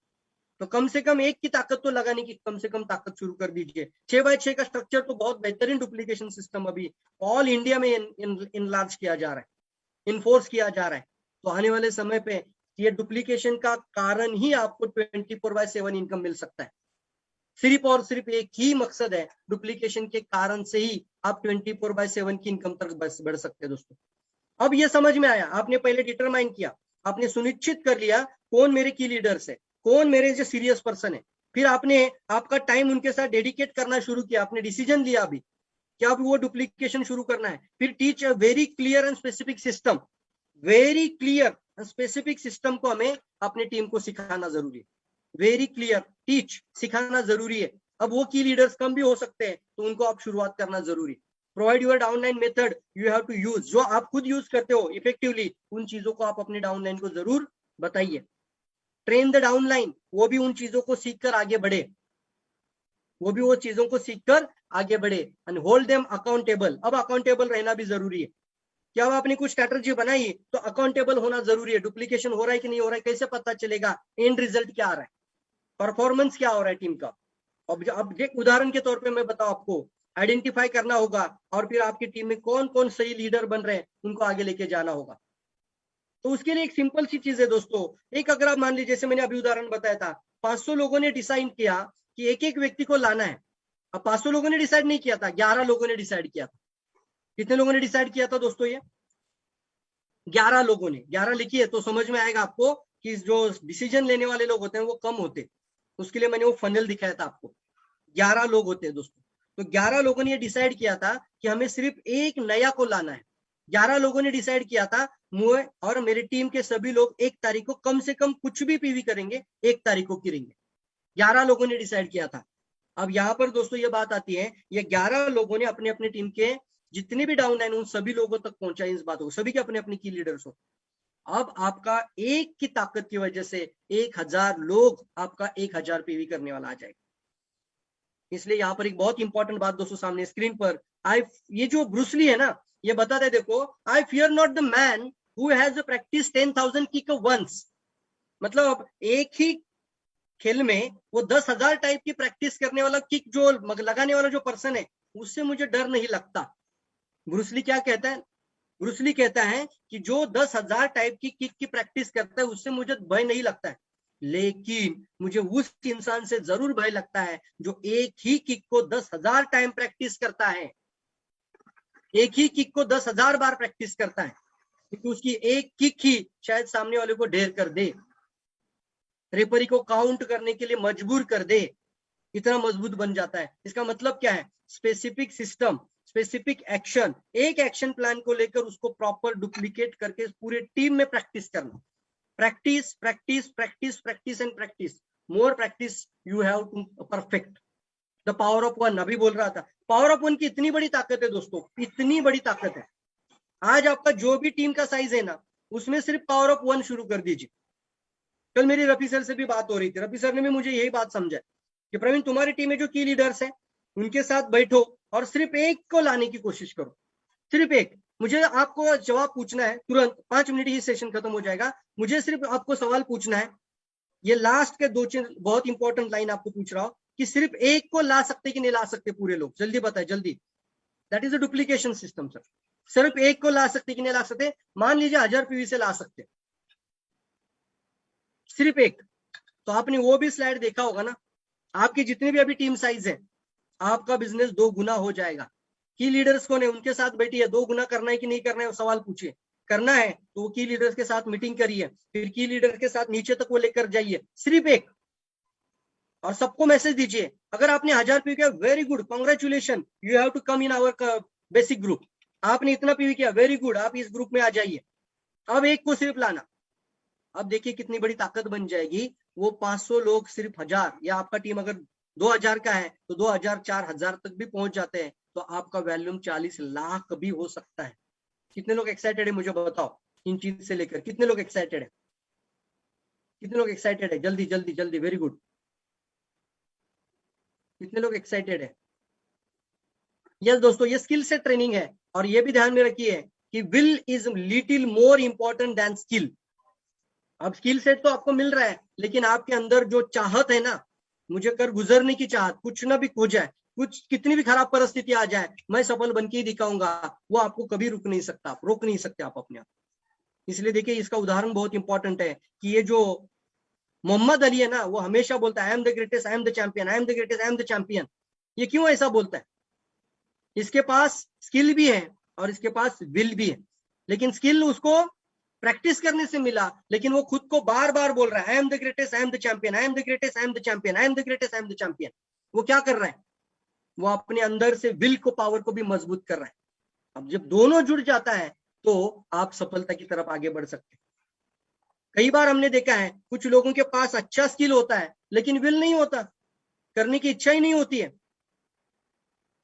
तो कम से कम एक की ताकत तो लगाने की कम से कम ताकत शुरू कर दीजिए। 6x6 का स्ट्रक्चर तो बहुत बेहतरीन डुप्लीकेशन सिस्टम अभी ऑल इंडिया में इनलार्ज किया जा रहा है, इन्फोर्स किया जा रहा है। तो आने वाले समय पे ये डुप्लीकेशन का कारण ही आपको 24/7 इनकम मिल सकता है। सिर्फ और सिर्फ एक ही मकसद है, डुप्लीकेशन के कारण से ही आप 24/7 की इनकम तक बढ़ सकते हैं दोस्तों। अब ये समझ में आया, आपने पहले डिटरमाइन किया, आपने सुनिश्चित कर लिया कौन मेरे की लीडर्स है, कौन मेरे जो सीरियस पर्सन है, फिर आपने आपका टाइम उनके साथ डेडिकेट करना शुरू किया, आपने डिसीजन लिया अभी क्या अब वो डुप्लीकेशन शुरू करना है। फिर teach a very clear and specific system, very clear and specific system को हमें अपनी टीम को सिखाना जरूरी है। वेरी क्लियर टीच सिखाना जरूरी है। अब वो की लीडर्स कम भी हो सकते हैं, तो उनको आप शुरुआत करना जरूरी। Provide your downline method, you have to use, जो आप खुद यूज करते हो इफेक्टिवली, उन चीजों को आप अपने डाउनलाइन को जरूर बताइए। ट्रेन द डाउनलाइन, वो भी उन चीजों को सीखकर आगे बढ़े, वो भी वो चीजों को सीखकर आगे बढ़े। एंड होल्ड देम अकाउंटेबल, अब अकाउंटेबल रहना भी जरूरी है। क्या आपने कुछ स्ट्रैटेजी बनाई तो अकाउंटेबल होना जरूरी है। डुप्लीकेशन हो रहा है कि नहीं हो रहा है, कैसे पता चलेगा, एंड रिजल्ट क्या आ रहा है, परफॉर्मेंस क्या हो रहा है टीम का। अब एक उदाहरण के तौर पे मैं बताऊं आपको, आइडेंटिफाई करना होगा और फिर आपकी टीम में कौन कौन सही लीडर बन रहे हैं उनको आगे लेके जाना होगा। तो उसके लिए एक सिंपल सी चीज है दोस्तों, एक अगर आप मान लीजिए जैसे मैंने अभी उदाहरण बताया था, 500 लोगों ने डिसाइड किया कि एक एक व्यक्ति को लाना है। अब 500 लोगों ने डिसाइड नहीं किया था, 11 लोगों ने डिसाइड किया था। कितने लोगों ने डिसाइड किया था दोस्तों? ये 11 लोगों ने। 11 लिखिए तो समझ में आएगा आपको कि जो डिसीजन लेने वाले लोग होते हैं वो कम होते। उसके लिए मैंने वो फनल दिखाया था आपको। 11 लोग होते हैं दोस्तों। तो 11 लोगों ने ये डिसाइड किया था कि हमें सिर्फ एक नया को लाना है। 11 लोगों ने डिसाइड किया था मुझे और मेरी टीम के सभी लोग 1 तारीख को कम से कम कुछ भी पीवी करेंगे, 1 तारीख को गिरेंगे। 11 लोगों ने डिसाइड किया था। अब यहाँ पर दोस्तों ये बात आती है, ये 11 लोगों ने अपने अपने टीम के जितने भी डाउनलाइन उन सभी लोगों तक पहुंचा इस बात को, सभी के अपने अपने की लीडर्स हो। अब आपका एक की ताकत की वजह से 1000 लोग आपका 1000 पीवी करने वाला आ जाएगा। इसलिए यहाँ पर एक बहुत इंपॉर्टेंट बात दोस्तों सामने स्क्रीन पर ये जो ब्रूसली है ना, ये बताते हैं देखो, I fear not the man who has practice 10,000 kick once. मतलब एक ही खेल में वो 10,000 टाइप की प्रैक्टिस करने वाला, किक जो लगाने वाला जो पर्सन है, उससे मुझे डर नहीं लगता। ब्रूस ली क्या कहता है? ब्रूस ली कहता है कि जो 10,000 टाइप की किक की प्रैक्टिस करता है उससे मुझे भय नहीं लगता है, लेकिन मुझे उस इंसान से जरूर भय लगता है जो एक ही किक को 10,000 टाइम प्रैक्टिस करता है, एक ही किक को 10,000 बार प्रैक्टिस करता है, क्योंकि उसकी एक किक ही शायद सामने वाले को ढेर कर दे, रेफरी को काउंट करने के लिए मजबूर कर दे, इतना मजबूत बन जाता है। इसका मतलब क्या है? स्पेसिफिक सिस्टम, स्पेसिफिक एक्शन, एक एक्शन प्लान को लेकर उसको प्रॉपर डुप्लीकेट करके पूरे टीम में प्रैक्टिस करना। Practice practice practice practice and practice, more practice you have to perfect the power of one. अभी बोल रहा था, पावर ऑफ वन की इतनी बड़ी ताकत है दोस्तों, इतनी बड़ी ताकत है। आज आपका जो भी टीम का साइज है ना, उसमें सिर्फ पावर ऑफ वन शुरू कर दीजिए। कल मेरी रफी सर से भी बात हो रही थी, रफी सर ने भी मुझे यही बात समझा कि प्रवीण, तुम्हारी टीम में जो की लीडर्स है उनके साथ बैठो और सिर्फ एक को लाने की कोशिश करो, सिर्फ एक। मुझे आपको जवाब पूछना है तुरंत, 5 मिनट ही सेशन खत्म हो जाएगा, मुझे सिर्फ आपको सवाल पूछना है। ये लास्ट के 2 बहुत इंपॉर्टेंट लाइन आपको पूछ रहा हूं कि सिर्फ एक को ला सकते कि नहीं ला सकते पूरे लोग, जल्दी बताए जल्दी। That is a duplication system sir. सिर्फ एक को ला सकते कि नहीं ला सकते? मान लीजिए 1000 पीवी से ला सकते, सिर्फ एक। तो आपने वो भी स्लाइड देखा होगा ना, आपकी जितनी भी अभी टीम साइज है, आपका बिजनेस 2 गुना हो जाएगा। की लीडर्स कौन है? उनके साथ बैठिए, 2 गुना करना है कि नहीं करना है सवाल पूछिए। करना है तो वो की लीडर्स के साथ मीटिंग करिए, फिर की लीडर के साथ नीचे तक वो लेकर जाइए, सिर्फ एक। और सबको मैसेज दीजिए, अगर आपने 1000 पीवी किया, very good, congratulation, you have to come in our basic group. आपने इतना पीवी किया, वेरी गुड, आप इस ग्रुप में आ जाइए। अब एक को सिर्फ लाना। अब देखिए कितनी बड़ी ताकत बन जाएगी। वो 500 लोग सिर्फ 1000, या आपका टीम अगर 2000 का है तो 2000 4000 तक भी पहुंच जाते हैं, तो आपका वॉल्यूम 40 लाख भी हो सकता है। कितने लोग एक्साइटेड है मुझे बताओ, इन चीज से लेकर कितने लोग एक्साइटेड है? कितने लोग एक्साइटेड है? जल्दी जल्दी जल्दी, वेरी गुड। कितने लोग एक्साइटेड है? यस दोस्तों, ये स्किल से ट्रेनिंग है, और ये भी ध्यान में रखिए कि will is little more important than skill. अब स्किल सेट तो आपको मिल रहा है, लेकिन आपके अंदर जो चाहत है ना, मुझे कर गुजरने की चाहत, कुछ ना भी हो जाए, कुछ कितनी भी खराब परिस्थिति आ जाए, मैं सफल बन के ही दिखाऊंगा, वो आपको कभी रुक नहीं सकता, आप रोक नहीं सकते आप अपने आप। इसलिए देखिए, इसका उदाहरण बहुत इंपॉर्टेंट है कि ये जो मोहम्मद अली है ना, वो हमेशा बोलता है I am the greatest, I am the champion, I am the greatest, I am the champion. ये क्यों ऐसा बोलता है? इसके पास स्किल भी है और इसके पास विल भी है, लेकिन स्किल उसको प्रैक्टिस करने से मिला, लेकिन वो खुद को बार बार बोल रहा है I am the greatest, I am the champion, I am the greatest, I am the champion, I am the greatest, I am the champion. वो क्या कर रहा है? वो अपने अंदर से विल को, पावर को भी मजबूत कर रहा है। अब जब दोनों जुड़ जाता है तो आप सफलता की तरफ आगे बढ़ सकते हैं। कई बार हमने देखा है कुछ लोगों के पास अच्छा स्किल होता है लेकिन विल नहीं होता, करने की इच्छा ही नहीं होती है।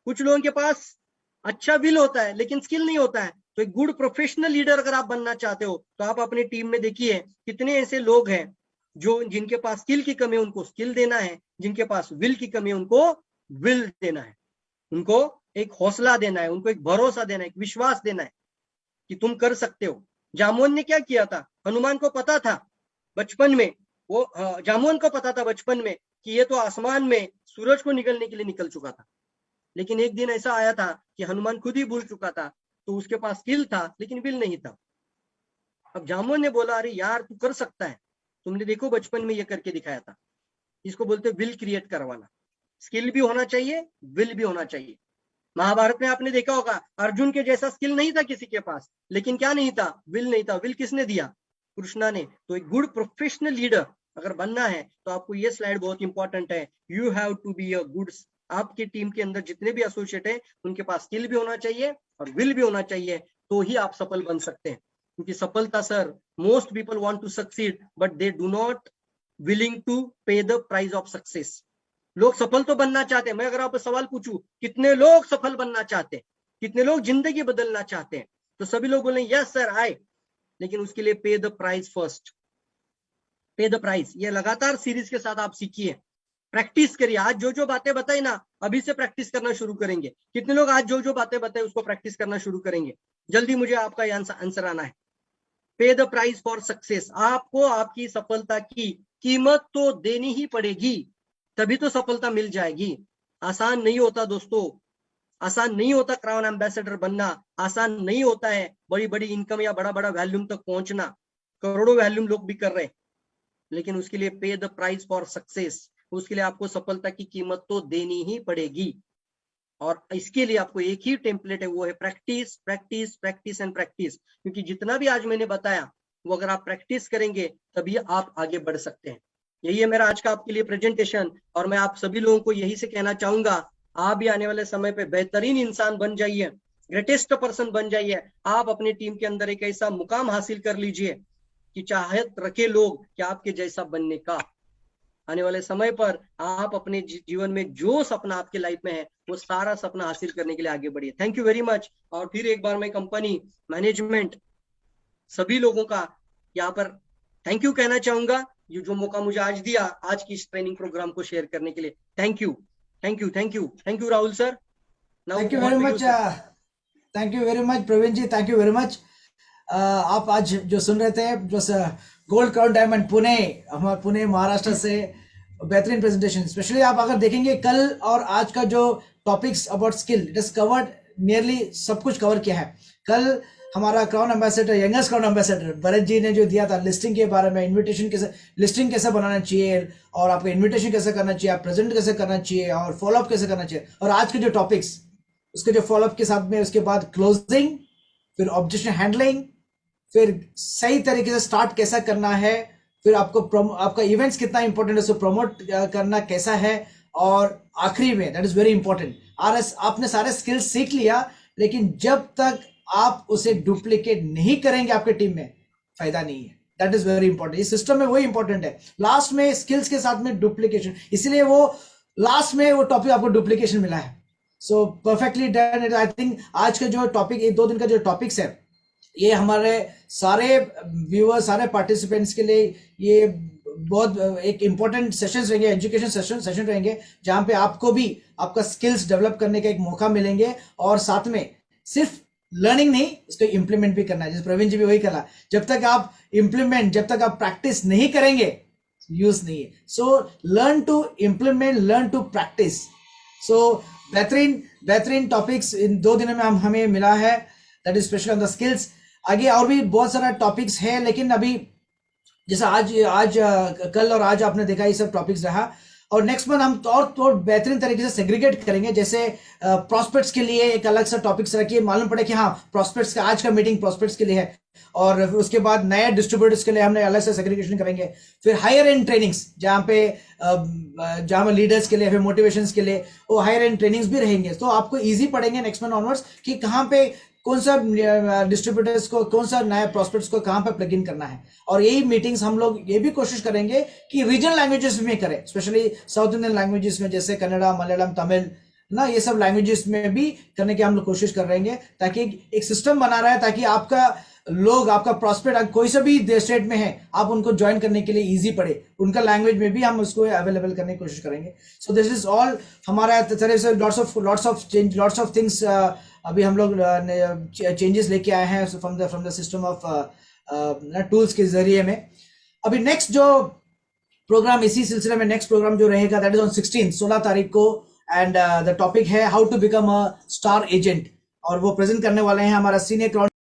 कुछ लोगों के पास अच्छा विल होता है लेकिन स्किल नहीं होता है। तो एक गुड प्रोफेशनल लीडर अगर आप बनना चाहते हो तो आप अपनी टीम में देखिए कितने ऐसे लोग हैं जो जिनके पास स्किल की कमी है उनको स्किल देना है, जिनके पास विल की कमी है उनको विल देना है, उनको एक हौसला देना है, उनको एक भरोसा देना है, एक विश्वास देना है कि तुम कर सकते हो। जामुन ने क्या किया था? हनुमान को पता था बचपन में, वो जामुन को पता था बचपन में कि ये तो आसमान में सूरज को निकलने के लिए निकल चुका था, लेकिन एक दिन ऐसा आया था कि हनुमान खुद ही भूल चुका था, तो उसके पास स्किल था लेकिन विल नहीं था। अब जामुन ने बोला अरे यार तू कर सकता है, तुमने देखो बचपन में ये करके दिखाया था। इसको बोलते विल क्रिएट करवाना। स्किल भी होना चाहिए, विल भी होना चाहिए। महाभारत में आपने देखा होगा अर्जुन के जैसा स्किल नहीं था किसी के पास, लेकिन क्या नहीं था? विल नहीं था। विल किसने दिया? कृष्णा ने। तो एक गुड प्रोफेशनल लीडर अगर बनना है तो आपको ये स्लाइड बहुत इंपॉर्टेंट है, you have to be a good. आपकी टीम के अंदर जितने भी एसोसिएट है उनके पास स्किल भी होना चाहिए और विल भी होना चाहिए, तो ही आप सफल बन सकते हैं। क्योंकि सफलता sir, most people want to succeed but they do not willing to pay the price of success. लोग सफल तो बनना चाहते हैं, मैं अगर आपको सवाल पूछूं कितने लोग सफल बनना चाहते हैं, कितने लोग जिंदगी बदलना चाहते हैं, तो सभी लोग बोले यस सर आए, लेकिन उसके लिए पे द प्राइस फर्स्ट, पे द प्राइस। ये लगातार सीरीज के साथ आप सीखिए, प्रैक्टिस करिए। आज जो जो बातें बताई ना, अभी से प्रैक्टिस करना शुरू करेंगे। कितने लोग आज जो जो बातें बताए उसको प्रैक्टिस करना शुरू करेंगे? जल्दी मुझे आपका आंसर आना है। पे द प्राइस फॉर सक्सेस। आपको आपकी सफलता की कीमत तो देनी ही पड़ेगी, तभी तो सफलता मिल जाएगी। आसान नहीं होता दोस्तों, आसान नहीं होता क्राउन एम्बेसडर बनना, आसान नहीं होता है बड़ी बड़ी इनकम या बड़ा बड़ा वैल्यूम तक पहुंचना। करोड़ों वैल्यूम लोग भी कर रहे हैं, लेकिन उसके लिए पे द प्राइस फॉर सक्सेस, उसके लिए आपको सफलता की कीमत तो देनी ही पड़ेगी। और इसके लिए आपको एक ही टेम्पलेट है, वो है practice practice practice and practice. क्योंकि जितना भी आज मैंने बताया वो अगर आप प्रैक्टिस करेंगे तभी आप आगे बढ़ सकते हैं। यही है मेरा आज का आपके लिए प्रेजेंटेशन, और मैं आप सभी लोगों को यही से कहना चाहूंगा, आप भी आने वाले समय पे बेहतरीन इंसान बन जाइए, ग्रेटेस्ट पर्सन बन जाइए। आप अपनी टीम के अंदर एक ऐसा मुकाम हासिल कर लीजिए कि चाहत रखे लोग कि आपके जैसा बनने का। आने वाले समय पर आप अपने जीवन में जो सपना आपके लाइफ में है वो सारा सपना हासिल करने के लिए आगे बढ़िए। Thank you very much. और फिर एक बार मैं कंपनी, मैनेजमेंट, सभी लोगों का यहाँ पर थैंक यू कहना चाहूंगा, ये जो मौका मुझे आज दिया आज की इस ट्रेनिंग प्रोग्राम को शेयर करने के लिए। Thank you thank you thank you thank you Rahul sir. Now thank you over very to you much. Sir. Thank you very much Praveen ji, thank you very much. आप आज जो सुन रहे थे जो गोल्ड क्राउन डायमंड पुणे, हमारे पुणे महाराष्ट्र से बेहतरीन प्रेजेंटेशन। स्पेशली आप अगर देखेंगे कल और आज का जो topics about skill, it is covered nearly सब कुछ कवर किया है। कल हमारा crown ambassador, youngest crown ambassador Bharat ji ने जो दिया था लिस्टिंग के बारे में, इन्विटेशन कैसे, लिस्टिंग कैसे बनाना चाहिए और आपको इन्विटेशन कैसे करना चाहिए, आप प्रेजेंट कैसे करना चाहिए और फॉलोअप कैसे करना चाहिए। और आज के जो टॉपिक्स, उसके जो फॉलोअप के साथ में उसके बाद क्लोजिंग, फिर ऑब्जेक्शन हैंडलिंग, फिर सही तरीके से स्टार्ट कैसा करना है, फिर आपको आपका इवेंट्स कितना इंपॉर्टेंट है, उसको प्रमोट करना कैसा है, और आखिरी में दैट इज वेरी इंपॉर्टेंट, आपने सारे स्किल्स सीख लिया, लेकिन जब तक आप उसे डुप्लीकेट नहीं करेंगे आपके टीम में फायदा नहीं है। That is very important. इस सिस्टम में वही इंपॉर्टेंट है, लास्ट में स्किल्स के साथ में डुप्लीकेशन, इसलिए वो लास्ट में वो टॉपिक आपको डुप्लीकेशन मिला है। सो परफेक्टली डन। आई थिंक आज का जो टॉपिक, ये 2 दिन का जो टॉपिक्स है, ये हमारे सारे व्यूअर्स, सारे पार्टिसिपेंट्स के लिए ये बहुत एक इंपॉर्टेंट सेशंस रहेंगे, एजुकेशन सेशन रहेंगे, जहां पे आपको भी आपका स्किल्स डेवलप करने का एक मौका मिलेंगे, और साथ में सिर्फ लर्निंग नहीं, उसको इम्प्लीमेंट भी करना है। जैसे प्रवीण जी भी वही कहा, जब तक आप इम्प्लीमेंट, जब तक आप प्रैक्टिस नहीं करेंगे यूज नहीं है। So learn to implement, learn to practice. So बेहतरीन टॉपिक्स इन 2 दिनों में हमें मिला है, that is special on the skills. आगे और भी बहुत सारा टॉपिक्स है, लेकिन अभी जैसा आज कल और आज आपने देखा ये सब टॉपिक्स रहा, और नेक्स्ट मंथ हम और बेहतरीन तरीके से सेग्रीगेट करेंगे। जैसे प्रोस्पेक्ट्स के लिए एक अलग सा टॉपिक्स रखिए, मालूम पड़े कि हाँ प्रोस्पेक्ट्स का आज का मीटिंग प्रोस्पेक्ट्स के लिए है, और उसके बाद नए डिस्ट्रीब्यूटर्स के लिए हमने अलग से सेग्रीगेशन करेंगे। फिर हायर एंड ट्रेनिंग्स, जहाँ पे लीडर्स के लिए, फिर मोटिवेशंस के लिए वो हायर एंड ट्रेनिंग्स भी रहेंगे, तो आपको इजी पड़ेंगे नेक्स्ट मंथ ऑनवर्ड्स कि कहाँ पे कौन सा डिस्ट्रीब्यूटर्स को, कौन सा नया प्रोस्पेक्ट्स को कहाँ पे प्लग इन करना है। और यही मीटिंग्स हम लोग ये भी कोशिश करेंगे कि रीजनल लैंग्वेजेस में करें, स्पेशली साउथ इंडियन लैंग्वेजेस में, जैसे कन्नड़ा, मलयालम, तमिल ना, ये सब लैंग्वेजेस में भी करने की हम लोग कोशिश कर रहे हैं, ताकि एक सिस्टम बना रहा है, ताकि आपका लोग, आपका प्रोस्पेक्ट कोई सा भी स्टेट में है, आप उनको ज्वाइन करने के लिए इजी पड़े, उनका लैंग्वेज में भी हम उसको अवेलेबल करने की कोशिश करेंगे। सो दिस इज ऑल हमारा तरह से लॉट्स ऑफ थिंग्स अभी हम लोग चेंजेस लेके आए हैं from the system of tools के जरिए में। अभी नेक्स्ट जो प्रोग्राम, इसी सिलसिले में नेक्स्ट प्रोग्राम जो रहेगा, दैट इज ऑन 16 तारीख को, एंड द टॉपिक है how to become a star agent, और वो प्रेजेंट करने वाले हैं हमारा सीनियर